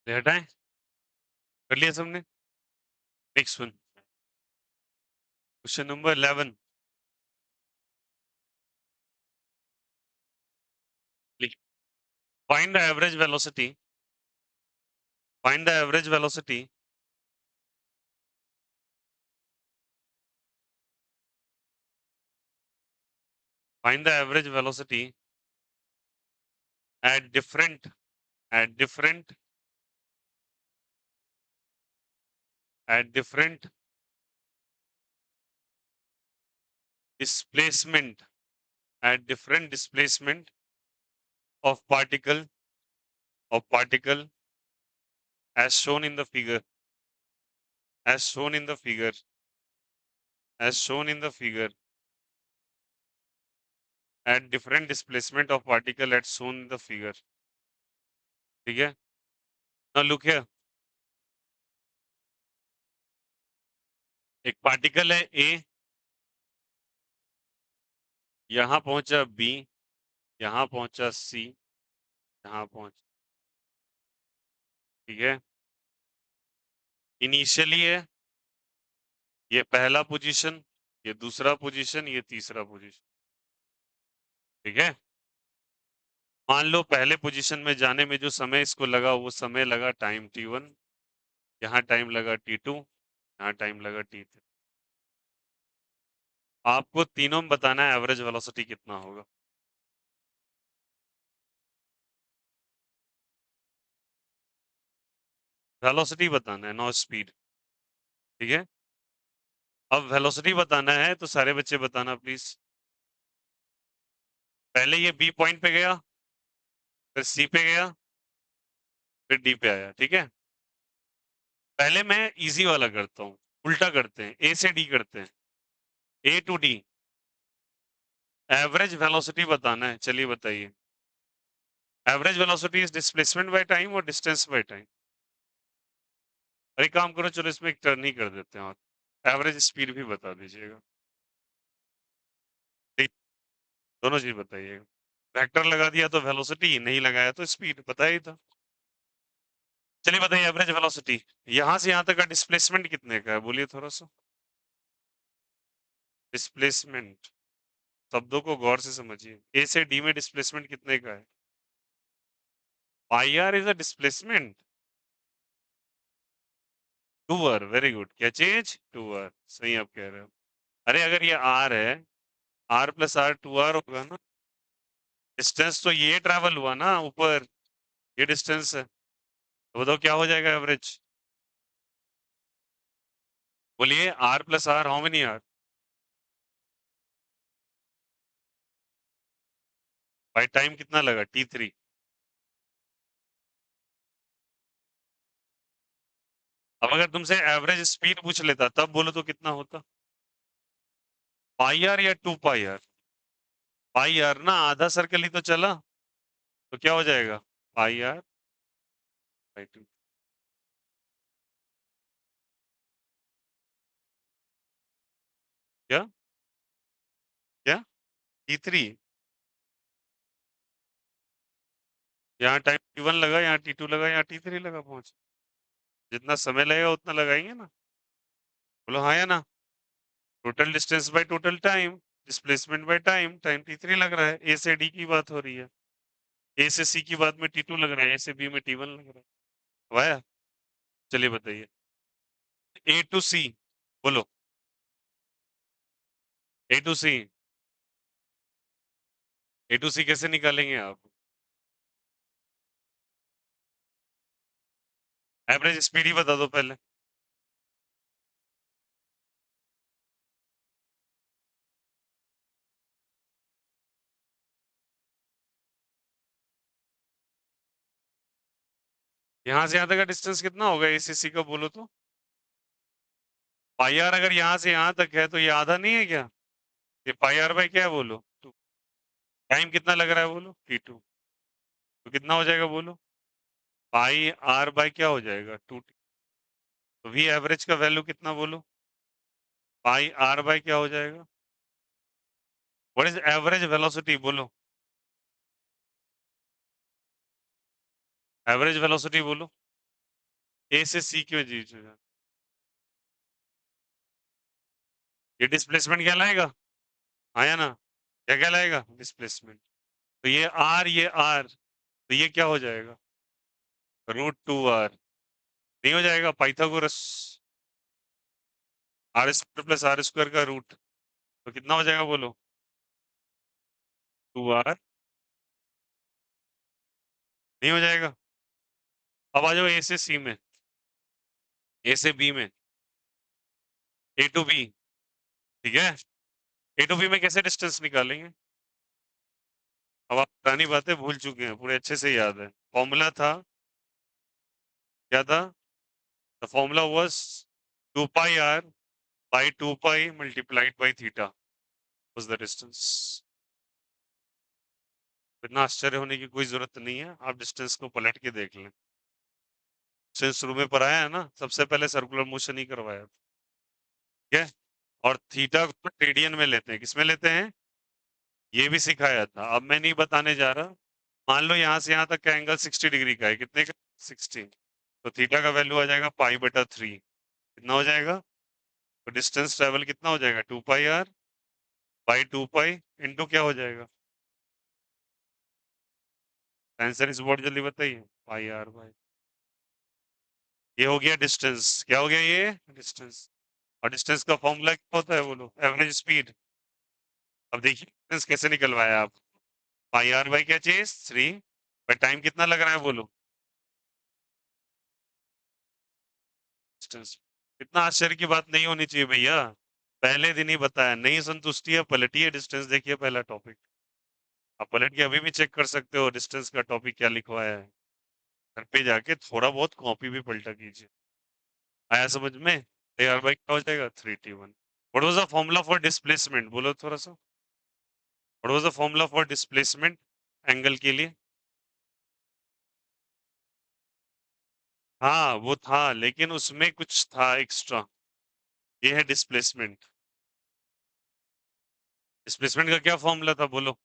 ये हटाएं, कर लिया सबने। Next one, question number 11। Find the average velocity, find the average velocity find the average velocity at different at different at different displacement at different displacement of particle as shown in the figure, as shown in the figure, as shown in the figure, at different displacement of particle as shown in the figure. ठीक है, now look here, एक particle है A, यहां पहुंचा B, यहां पहुंचा C, यहां पहुंच, ठीक है, इनिशियली है ये पहला पोजीशन, ये दूसरा पोजीशन, ये तीसरा पोजीशन, ठीक है। मान लो पहले पोजीशन में जाने में जो समय इसको लगा वो समय लगा टाइम t1, यहाँ टाइम लगा t2, यहाँ टाइम लगा t3। आपको तीनों में बताना है एवरेज वेलोसिटी कितना होगा। वेलोसिटी बताना है, नो स्पीड, ठीक है। अब वेलोसिटी बताना है तो सारे बच्चे बताना प्लीज। पहले ये बी पॉइंट पे गया, फिर सी पे गया, फिर डी पे आया, ठीक है। पहले मैं इजी वाला करता हूँ, उल्टा करते हैं, ए से डी करते हैं, ए टू डी। एवरेज वेलोसिटी बताना है, चलिए बताइए। Average velocity is displacement by time और डिस्टेंस बाय टाइम। अरे काम करो, चलो इसमें एक टर्न ही कर देते हैं और एवरेज स्पीड भी बता दीजिएगा। ठीक, दोनों चीज बताइएगा। वेक्टर लगा दिया तो वेलोसिटी, नहीं लगाया तो स्पीड, पता ही था। चलिए बताइए एवरेज वेलोसिटी, यहां से यहां तक का डिस्प्लेसमेंट कितने का है, बोलिए थोड़ा सा। डिस्प्लेसमेंट, शब्दों को गौर से समझिए, ए से डी में डिस्प्लेसमेंट कितने का है। Pi R is a displacement, two R, very good, क्या चेंज, टू आर, सही आप कह रहे हो। अरे अगर ये आर है, r plus r to r होगा ना, डिस्टेंस तो ये ट्रैवल हुआ ना ऊपर, ये डिस्टेंस है, तो बताओ क्या हो जाएगा एवरेज। बोलिए r plus r, how many r, by time कितना लगा t3। अब अगर तुमसे एवरेज स्पीड पूछ लेता तब बोलो तो कितना होता, पाई आर या two pi r. Pi r ना, आधा सर्कल ही तो चला, तो क्या हो जाएगा, पाई आर बाई टू। क्या क्या, t3, यहाँ टाइम t1 लगा, यहाँ t2 लगा, यहाँ t3 लगा, पहुंच, जितना समय लगेगा उतना लगाएंगे ना, बोलो हाँ या ना। Total distance by total time, displacement by time, time t3 लग रहा है, ए से डी की बात हो रही है, ए से सी की बात में t2 लग रहा है, ए से बी में t1 लग रहा है, वाया। चलिए बताइए, ए टू सी, बोलो, ए टू सी, ए टू सी कैसे निकालेंगे आप, एवरेज स्पीड ही बता दो पहले। यहाँ से यहाँ तक का डिस्टेंस कितना होगा ए से सी का, बोलो तो। पाई आर अगर यहाँ से यहाँ तक है तो ये आधा नहीं है क्या, ये पाई आर बाई क्या है बोलो, टू। टाइम कितना लग रहा है बोलो, t2, तो कितना हो जाएगा बोलो, पाई आर बाई क्या हो जाएगा, 2t। तो वी एवरेज का वैल्यू कितना बोलो, पाई आर बाई क्या हो जाएगा, व्हाट इज एवरेज वेलोसिटी बोलो, एवरेज वेलोसिटी बोलो। ए से सी क्यों जी ये डिस्प्लेसमेंट कहलाएगा? आया ना? क्या कहलाएगा? डिस्प्लेसमेंट। तो ये आर, तो ये क्या हो जाएगा? √2r। नहीं हो जाएगा? पाइथागोरस r² प्लस r² का रूट, तो कितना हो जाएगा बोलो? 2r। नहीं हो जाएगा? अब आ जाओ ए से सी में, ए से बी में, ए टू बी। ठीक है, ए टू बी में कैसे डिस्टेंस निकालेंगे? अब आप पुरानी बातें भूल चुके हैं, पूरे अच्छे से याद है। फॉर्मूला था, क्या था? The formula was 2πr by 2π multiplied by theta was the distance। इतना आश्चर्य होने की कोई जरूरत नहीं है, आप डिस्टेंस को पलट के देख लें। डिस्टेंस शुरू में पढ़ाया है ना, सबसे पहले सर्कुलर मोशन ही करवाया, ठीक है? और थीटा को रेडियन में लेते हैं, किसमें लेते हैं? ये भी सिखाया था, अब मैं नहीं बताने जा रहा। मान लो यहाँ से यहाँ तक का एंगल 60 डिग्री का है, कितने का? 60। तो थीटा का वैल्यू आ जाएगा π/3। कितना हो जाएगा? तो डिस्टेंस ट्रेवल कितना हो जाएगा? 2πr बाई 2π इंटू क्या हो जाएगा? आंसर इस बोर्ड जल्दी बताइए। πr बाई, ये हो गया डिस्टेंस। क्या हो गया ये? डिस्टेंस। और डिस्टेंस का फॉर्मूला क्या होता है बोलो? Average speed. अब देखिए डिस्टेंस कैसे निकलवाया आप। πr बाई क्या चीज? 3। पर टाइम कितना लग रहा है बोलो? डिस्टेंस। इतना आश्चर्य की बात नहीं होनी चाहिए भैया, पहले दिन ही बताया। नहीं संतुष्टि है, पलटिए डिस्टेंस, देखिए पहला टॉपिक। आप पलट के अभी भी चेक कर सकते हो डिस्टेंस का टॉपिक क्या लिखवाया है। घर पे जाके थोड़ा बहुत कॉपी भी पलटा कीजिए। आया समझ में? यार भाई क्या हो जाएगा? 3t1। What was the formula for displacement बोलो थोड़ा सा। What was the formula for displacement angle के लिए? हाँ वो था, लेकिन उसमें कुछ था एक्स्ट्रा। ये है डिस्प्लेसमेंट। डिस्प्लेसमेंट का क्या फॉर्मूला था बोलो?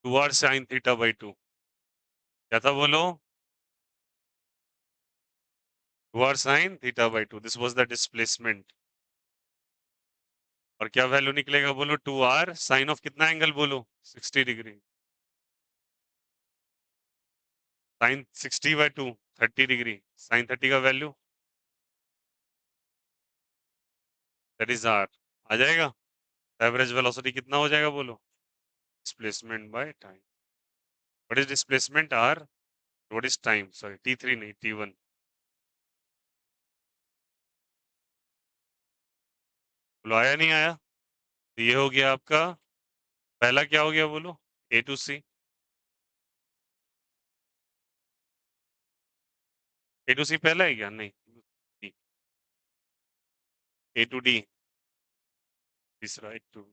2r sin θ/2। क्या था बोलो? 2r sin θ/2, this was the displacement. और क्या वैल्यू निकलेगा बोलो? 2r साइन ऑफ कितना एंगल बोलो? 60 डिग्री। Sign 60/2 30 degree. साइन 30 का वैल्यू दैट इज r। आ जाएगा? एवरेज वेलोसिटी कितना हो जाएगा बोलो? Displacement by time. What is displacement? r। What is time? Sorry t3 नहीं t1। बोलो आया नहीं आया? तो ये हो गया आपका पहला, क्या हो गया बोलो? a to c। a to c पहला है क्या? नहीं, a टू d तीसरा। a टू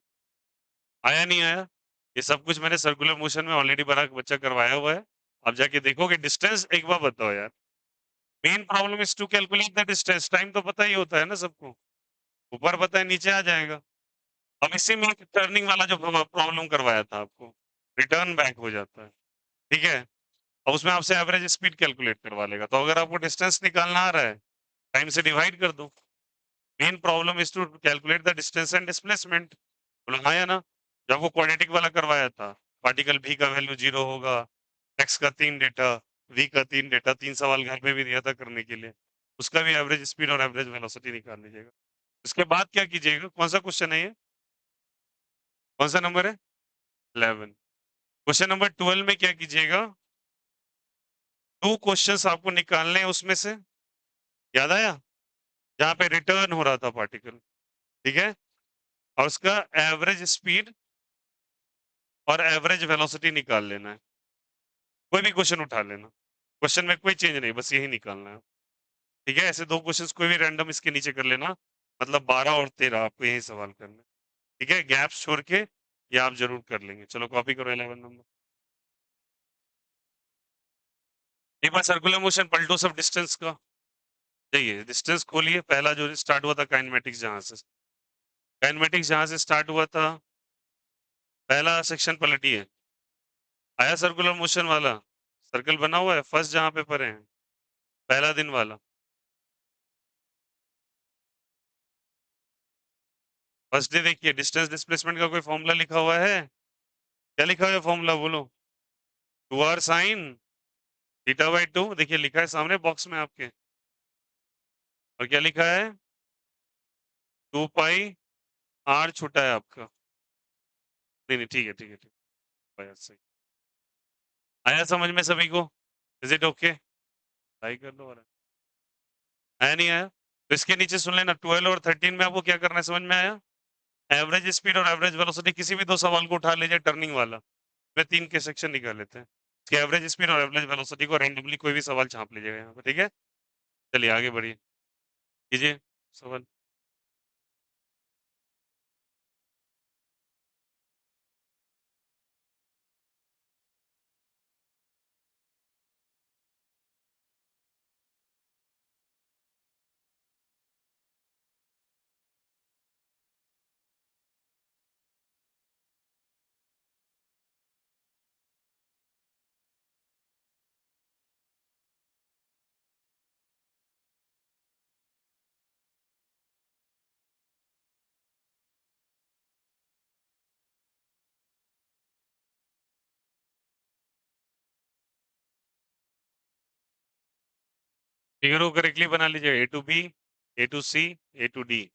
आया नहीं आया? ये सब कुछ मैंने सर्कुलर मोशन में ऑलरेडी बड़ा बच्चा करवाया हुआ है। अब जाके देखोगे डिस्टेंस। एक बार बताओ यार, main problem is to calculate the distance. Time तो पता ही होता है ना सबको, ऊपर पता है नीचे आ जाएगा। अब इसी में टर्निंग वाला जो प्रॉब्लम करवाया था आपको, रिटर्न बैक हो जाता है, ठीक है? और उसमें आपसे एवरेज स्पीड कैलकुलेट करवा लेगा। तो अगर आपको डिस्टेंस निकालना आ रहा है, टाइम से डिवाइड कर दो। Main problem is to calculate the distance and displacement. बोलो हाँ या ना? जब वो क्वाड्रेटिक वाला करवाया था, पार्टिकल v का वैल्यू 0 होगा, x का 3 डेटा, v का 3 डेटा, 3 सवाल घर में भी दिया था करने के लिए। उसका भी एवरेज स्पीड और एवरेज वेलोसिटी निकाल लीजिएगा। इसके बाद क्या कीजिएगा? कौन सा क्वेश्चन है ये? कौन सा नंबर है? 11। क्वेश्चन नंबर 12 में क्या कीजिएगा? 2 क्वेश्चंस आपको निकालने हैं उसमें से। याद आया? जहां पे रिटर्न हो रहा था पार्टिकल, ठीक है? और उसका एवरेज स्पीड और एवरेज वेलोसिटी निकाल लेना है। कोई भी क्वेश्चन उठा लेना, क्वेश्चन में कोई चेंज नहीं, बस यही निकालना है, ठीक है? ऐसे 2 क्वेश्चंस कोई भी रैंडम इसके नीचे कर लेना, मतलब 12 और 13 आपको यही सवाल करना है, ठीक है? गैप्स छोड़ के ये आप जरूर कर लेंगे। चलो कॉपी करो 11 नंबर। एक बार सर्कुलर मोशन पलटो सब डिस्टेंस का। देखिए डिस्टेंस खोलिए, पहला जो स्टार्ट हुआ था काइनेमेटिक्स, जहां से स्टार्ट हुआ था, पहला सेक्शन पलटिए। आया सर्कुलर मोशन वाला? सर्कल बना हुआ है फर्स्ट जहां पे पढ़े हैं, पहला दिन वाला। फर्स्ट डे देखिए, डिस्टेंस डिस्प्लेसमेंट का कोई फॉर्मूला लिखा हुआ है? क्या लिखा हुआ है फॉर्मूला, बोलो। 2r साइन थीटा बाई 2, देखिए लिखा है सामने बॉक्स में आपके। और क्या लिखा है? 2 पाई r छोटा है आपका। नहीं नहीं, ठीक है ठीक है ठीक है, सही। आया समझ में सभी को? Is it okay? ट्राई कर लो। और आया नहीं आया तो इसके नीचे सुन लेना, 12 और 13 में आपको क्या करना है, समझ में आया? एवरेज स्पीड और एवरेज वेलोसिटी, किसी भी दो सवाल को उठा लीजिए टर्निंग वाला, मैं 3 के सेक्शन निकाल लेते हैं। इसके एवरेज स्पीड और एवरेज वेलोसिटी को रैंडमली कोई भी सवाल छाप लीजिएगा यहाँ पे, ठीक है? चलिए आगे बढ़िए, कीजिए सवाल। फिगर को करेक्टली बना लीजिए, A to B, A to C, A to D.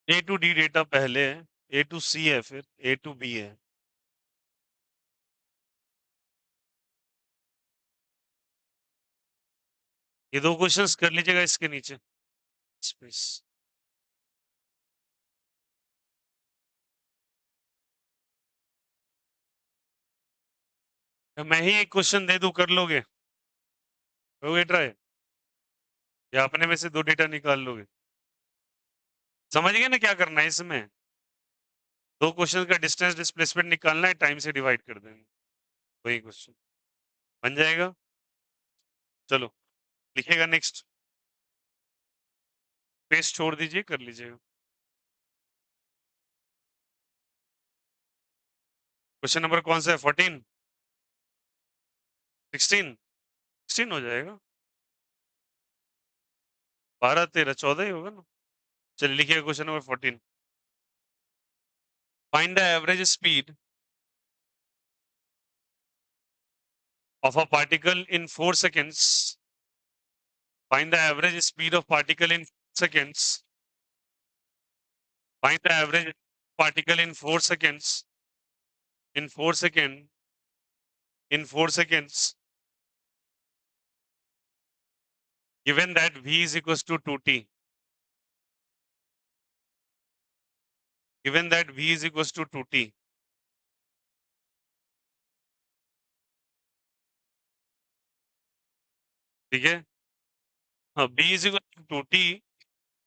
A to D data पहले है, ए टू सी है, फिर ए टू बी है। ये 2 क्वेश्चंस कर लीजिएगा इसके नीचे स्पेस। मैं ही एक क्वेश्चन दे दूं, कर लोगे? करोगे ट्राई, या अपने में से 2 डेटा निकाल लोगे? समझ गए ना क्या करना है इसमें? 2 क्वेश्चन का डिस्टेंस डिस्प्लेसमेंट निकालना है, टाइम से डिवाइड कर देंगे, वही क्वेश्चन बन जाएगा। चलो लिखेगा नेक्स्ट, पेज छोड़ दीजिए, कर लीजिएगा। क्वेश्चन नंबर कौन सा है? 14, 16, 16 हो जाएगा। 12, 13, 14 ही होगा ना। चलिए लिखिएगा question number 14। Find the average speed of a particle in 4 seconds. Find the average speed of particle in seconds. Find the average particle in 4 seconds. In 4 seconds. In 4 seconds. Given that v is equals to 2t. Given that v is equals to 2t. ठीक है? हाँ, b is equal to 2t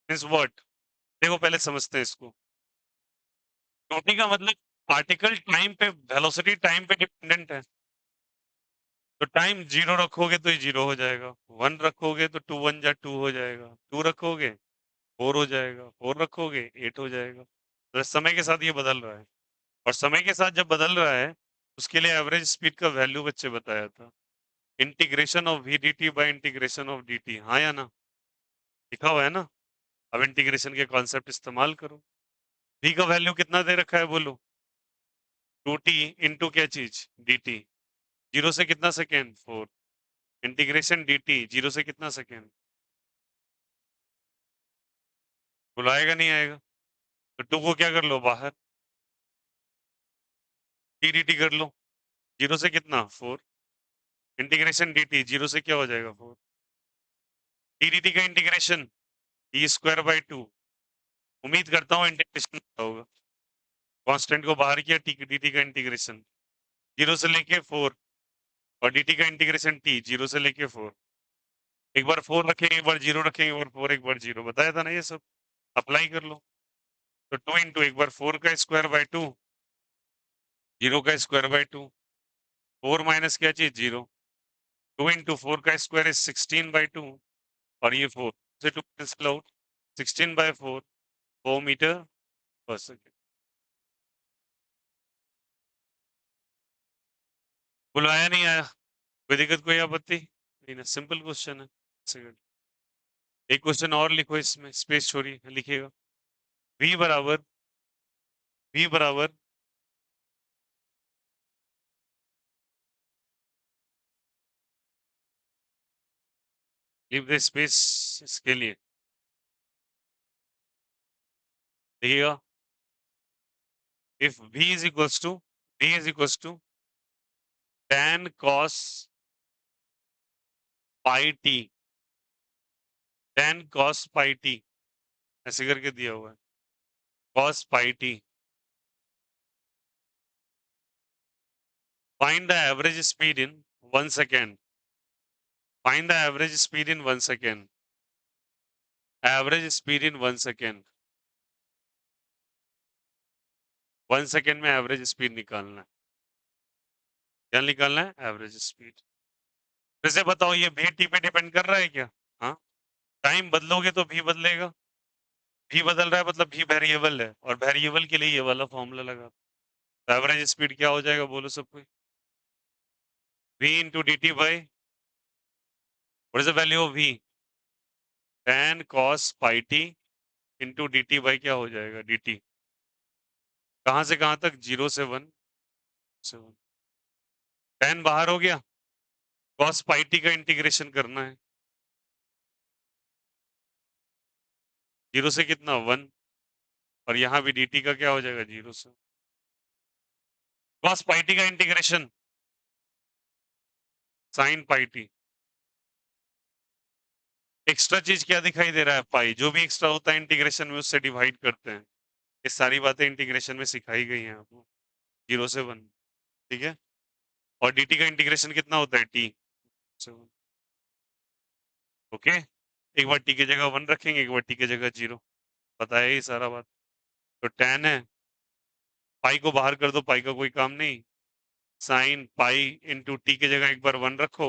means what? देखो पहले समझते हैं इसको। 2t का मतलब पार्टिकल टाइम पे, वेलोसिटी टाइम पे डिपेंडेंट है। तो टाइम 0 रखोगे तो ये 0 हो जाएगा, 1 रखोगे तो 2 1 जा 2 हो जाएगा, 2 रखोगे 4 हो जाएगा, 4 रखोगे 8 हो जाएगा। तो समय के साथ ये बदल रहा है, और समय के साथ जब बदल रहा है उसके लिए एवरेज स्पीड का वैल्यू बच्चे बताया था, integration of v d t by integration of d t. हाँ या ना? लिखा हुआ है ना? अब इंटीग्रेशन के कॉन्सेप्ट इस्तेमाल करो। v का वैल्यू कितना दे रखा है बोलो? 2t इंटू क्या चीज? dt। 0 से कितना सेकेंड? 4। इंटीग्रेशन dt 0 से कितना सेकेंड? बुलाएगा नहीं आएगा, तो 2 को क्या कर लो बाहर, t dt कर लो। 0 से कितना? 4। इंटीग्रेशन dt 0 से क्या हो जाएगा? 4। डी dt का इंटीग्रेशन e स्क्वायर बाई 2। उम्मीद करता हूँ इंटीग्रेशन होगा, कांस्टेंट को बाहर किया, टी dt का इंटीग्रेशन 0 से लेके 4, और dt का इंटीग्रेशन t 0 से लेके 4। एक बार 4 रखेंगे, एक बार 0 रखेंगे, एक बार 4, एक बार 0, बताया था ना ये सब, अप्लाई कर लो। तो 2 इंटू एक बार 4 का स्क्वायर बाई 2, 0 का स्क्वायर बाई 2, 4 माइनस क्या चीज? 0। 2 इंटू 4 का स्क्वायर इज 16 बाई 2, और ये 4 से 2 cancel out, 16 by 4, 4 metre per second. बुलाया नहीं आया, कोई दिक्कत, कोई आपत्ति नहीं ना? सिंपल क्वेश्चन है। सेकंड, एक क्वेश्चन और लिखो, इसमें स्पेस छोड़िए, लिखिएगा v बराबर, v बराबर लीव द स्पेस इसके लिए, देखिएगा, if v is equals to, v is equals to tan cos pi t, tan cos pi t, ऐसे करके दिया हुआ है, cos pi t, find the average speed in 1 second, find the average speed in 1 second, average speed in 1 second, 1 second में average speed निकालना है। क्या निकालना है? Average speed. वैसे बताओ, ये भी टी पे डिपेंड कर रहा है क्या? हाँ, टाइम बदलोगे तो भी बदलेगा, भी बदल रहा है मतलब भी वेरिएबल है, और वेरिएबल के लिए ये वाला फॉर्मूला लगा। तो एवरेज स्पीड क्या हो जाएगा बोलो सब कोई? v into D t by, what is the value of v? tan cos pi t into D t by क्या हो जाएगा? dt। कहाँ से कहाँ तक? 0 से 1 से 1। tan बाहर हो गया, cos pi t का इंटीग्रेशन करना है, 0 से कितना? 1। और यहाँ भी dt का क्या हो जाएगा 0 से cos पाई t का इंटीग्रेशन sin पाई t एक्स्ट्रा चीज क्या दिखाई दे रहा है पाई जो भी एक्स्ट्रा होता है इंटीग्रेशन में उससे डिवाइड करते हैं ये सारी बातें इंटीग्रेशन में सिखाई गई हैं आपको 0 से 1 ठीक है और dt का इंटीग्रेशन कितना होता है t से 1 ओके एक बार t की जगह 1 रखेंगे एक बार t की जगह 0 पता है ये सारा बात तो tan है पाई को बाहर कर दो पाई का कोई काम नहीं साइन पाई इंटू टी की जगह एक बार 1 रखो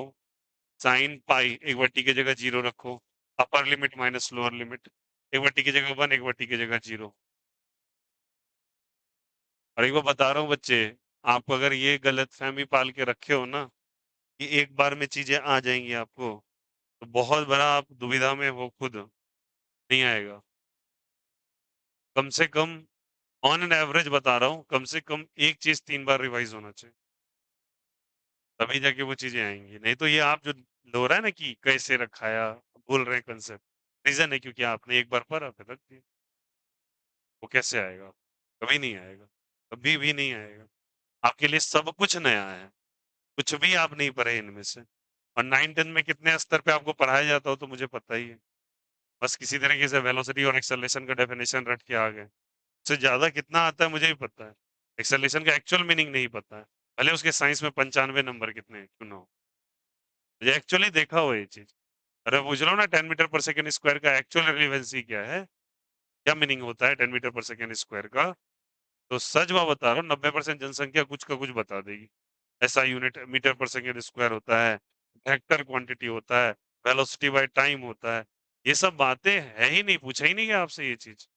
साइन पाई एक बार टी की जगह 0 रखो upper limit minus lower limit एक बार टी की जगह 1 एक बार टी की जगह 0 और एक बार बता रहा हूँ बच्चे आप अगर ये गलत फहमी पाल के रखे हो ना कि एक बार में चीजें आ जाएंगी आपको तो बहुत बड़ा आप दुविधा में हो खुद नहीं आएगा कम से कम ऑन एन एवरेज बता रहा हूँ कम से कम एक चीज 3 बार रिवाइज होना चाहिए तभी जाके वो चीजें आएंगी नहीं तो ये आप जो लो रहा है ना कि कैसे रखाया भूल रहे हैं कंसेप्ट रीजन है क्योंकि आपने एक बार पढ़ा फिर रख दिया वो कैसे आएगा कभी नहीं आएगा कभी भी नहीं आएगा आपके लिए सब कुछ नया है कुछ भी आप नहीं पढ़े इनमें से और 9-10 में कितने स्तर पे आपको पढ़ाया जाता हो तो मुझे पता ही है बस किसी तरीके से वेलोसिटी और एक्सेलरेशन का डेफिनेशन रट के आ गए उससे ज्यादा कितना आता है मुझे भी पता है एक्सेलरेशन का एक्चुअल मीनिंग नहीं पता है भले उसके साइंस में 95 नंबर कितने हैं, क्यों ना हो मुझे एक्चुअली देखा हो ये चीज अरे पूछ रहा हूँ ना 10 मीटर पर सेकंड स्क्वायर का एक्चुअल रिलेवेंसी क्या है क्या मीनिंग होता है 10 मीटर पर सेकंड स्क्वायर का तो सच बात बता रहा हूँ 90% जनसंख्या कुछ का कुछ बता देगी ऐसा यूनिट मीटर पर सेकंड स्क्वायर होता है वेक्टर क्वांटिटी होता है वेलोसिटी बाय टाइम होता है ये सब बातें है ही नहीं पूछा ही नहीं गया आपसे ये चीज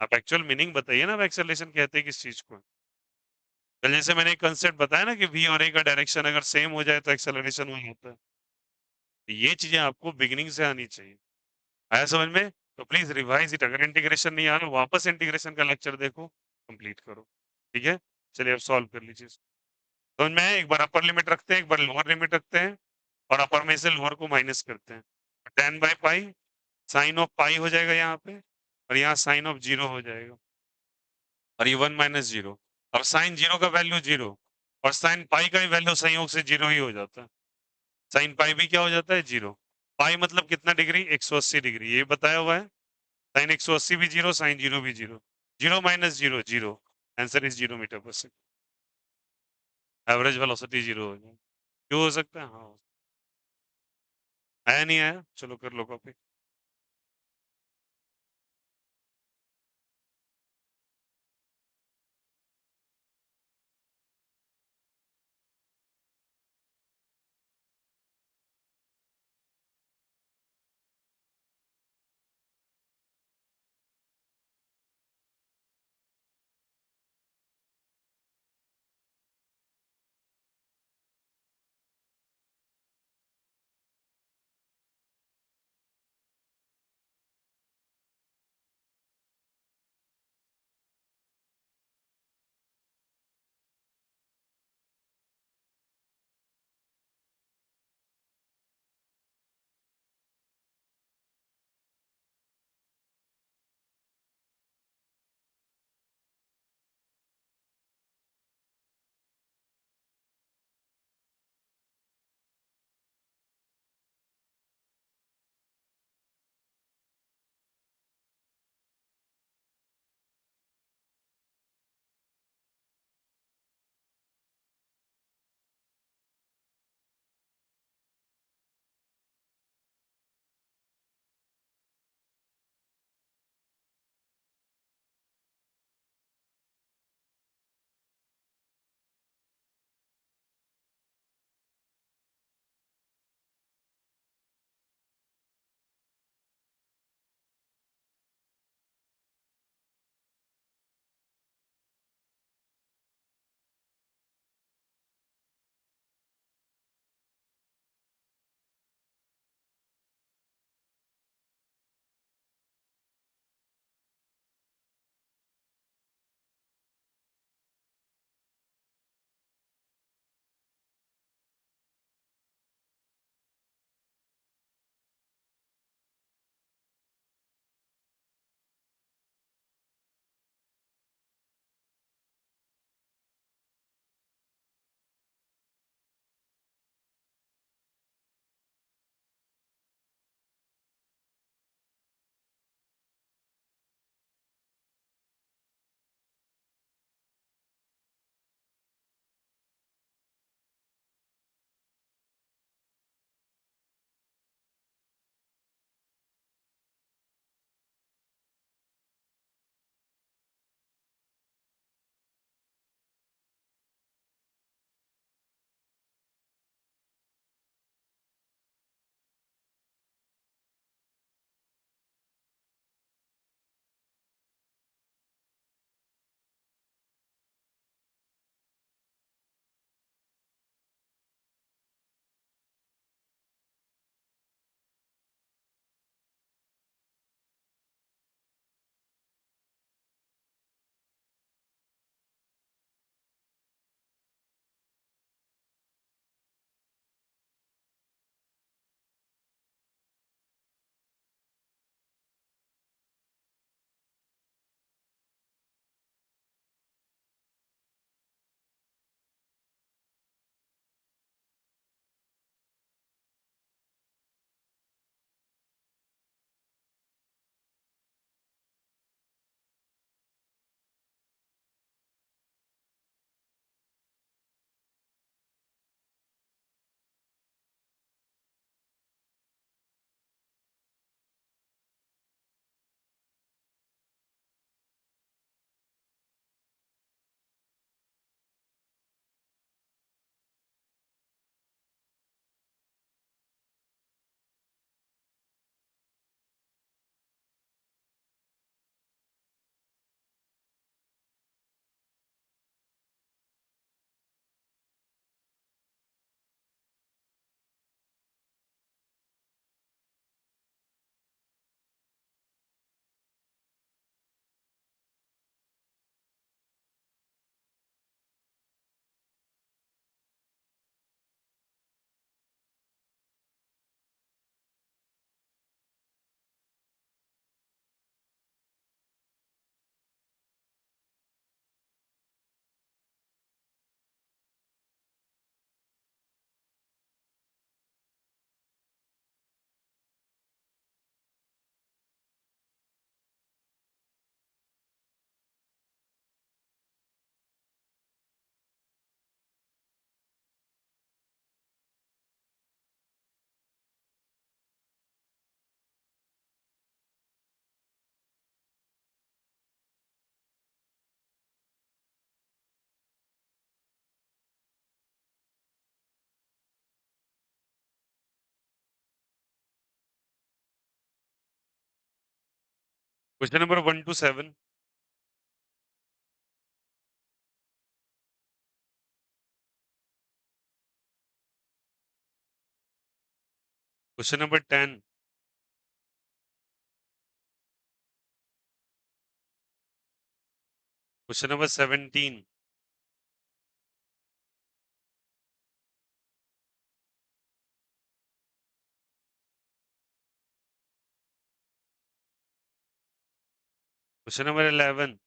आप एक्चुअल मीनिंग बताइए ना एक्सेलरेशन कहते हैं किस चीज को कल जैसे मैंने एक कंसेप्ट बताया ना कि v और a का डायरेक्शन अगर सेम हो जाए तो एक्सेलरेशन वही होता है तो ये चीजें आपको बिगिनिंग से आनी चाहिए आया समझ में तो प्लीज रिवाइज इट अगर इंटीग्रेशन नहीं आ रहा वापस इंटीग्रेशन का लेक्चर देखो कंप्लीट करो ठीक है चलिए अब सॉल्व कर लीजिए समझ में आया? एक बार अपर लिमिट रखते हैं एक बार लोअर लिमिट रखते हैं और अपर में से लोअर को माइनस करते हैं 10/पाई साइन ऑफ पाई हो जाएगा यहाँ पे और यहाँ साइन ऑफ 0 हो जाएगा और ये 1 - 0 अब साइन 0 का वैल्यू 0 और साइन पाई का भी वैल्यू संयोग से 0 ही हो जाता है साइन पाई भी क्या हो जाता है 0 पाई मतलब कितना डिग्री 180 डिग्री ये बताया हुआ है साइन 180 भी 0 साइन 0 भी 0 0 - 0 0 आंसर इज 0 मीटर पर सेकंड एवरेज वेलोसिटी 0 हो जाए क्यों हो सकता है हाँ आया नहीं आया चलो कर लो copy question number 1 to 7। Question number 10। Question number 17। Question number 11।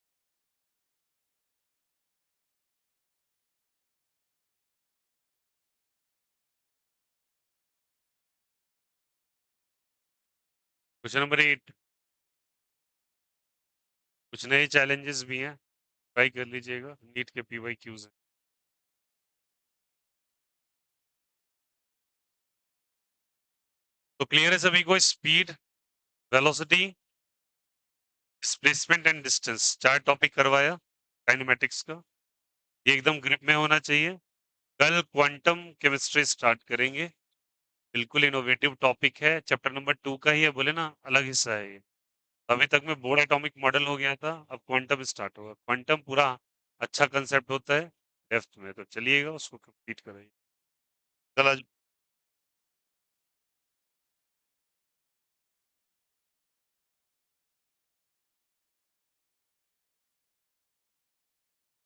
Question number 8। कुछ नए चैलेंजेस भी हैं, ट्राई कर लीजिएगा, नीट के पीवाईक्यूज हैं। तो क्लियर है सभी को? Speed, velocity, displacement and distance, 4 topic करवाया काइनेमेटिक्स का। ये एकदम ग्रिप में होना चाहिए। कल क्वांटम केमिस्ट्री स्टार्ट करेंगे। बिल्कुल इनोवेटिव टॉपिक है, चैप्टर नंबर 2 का ही है, बोले ना अलग हिस्सा है ये। अभी तक में बोर्ड एटॉमिक मॉडल हो गया था, अब क्वांटम स्टार्ट होगा। क्वांटम पूरा अच्छा कंसेप्ट होता है डेप्थ में, तो चलिएगा उसको कंप्लीट करेंगे। कल आज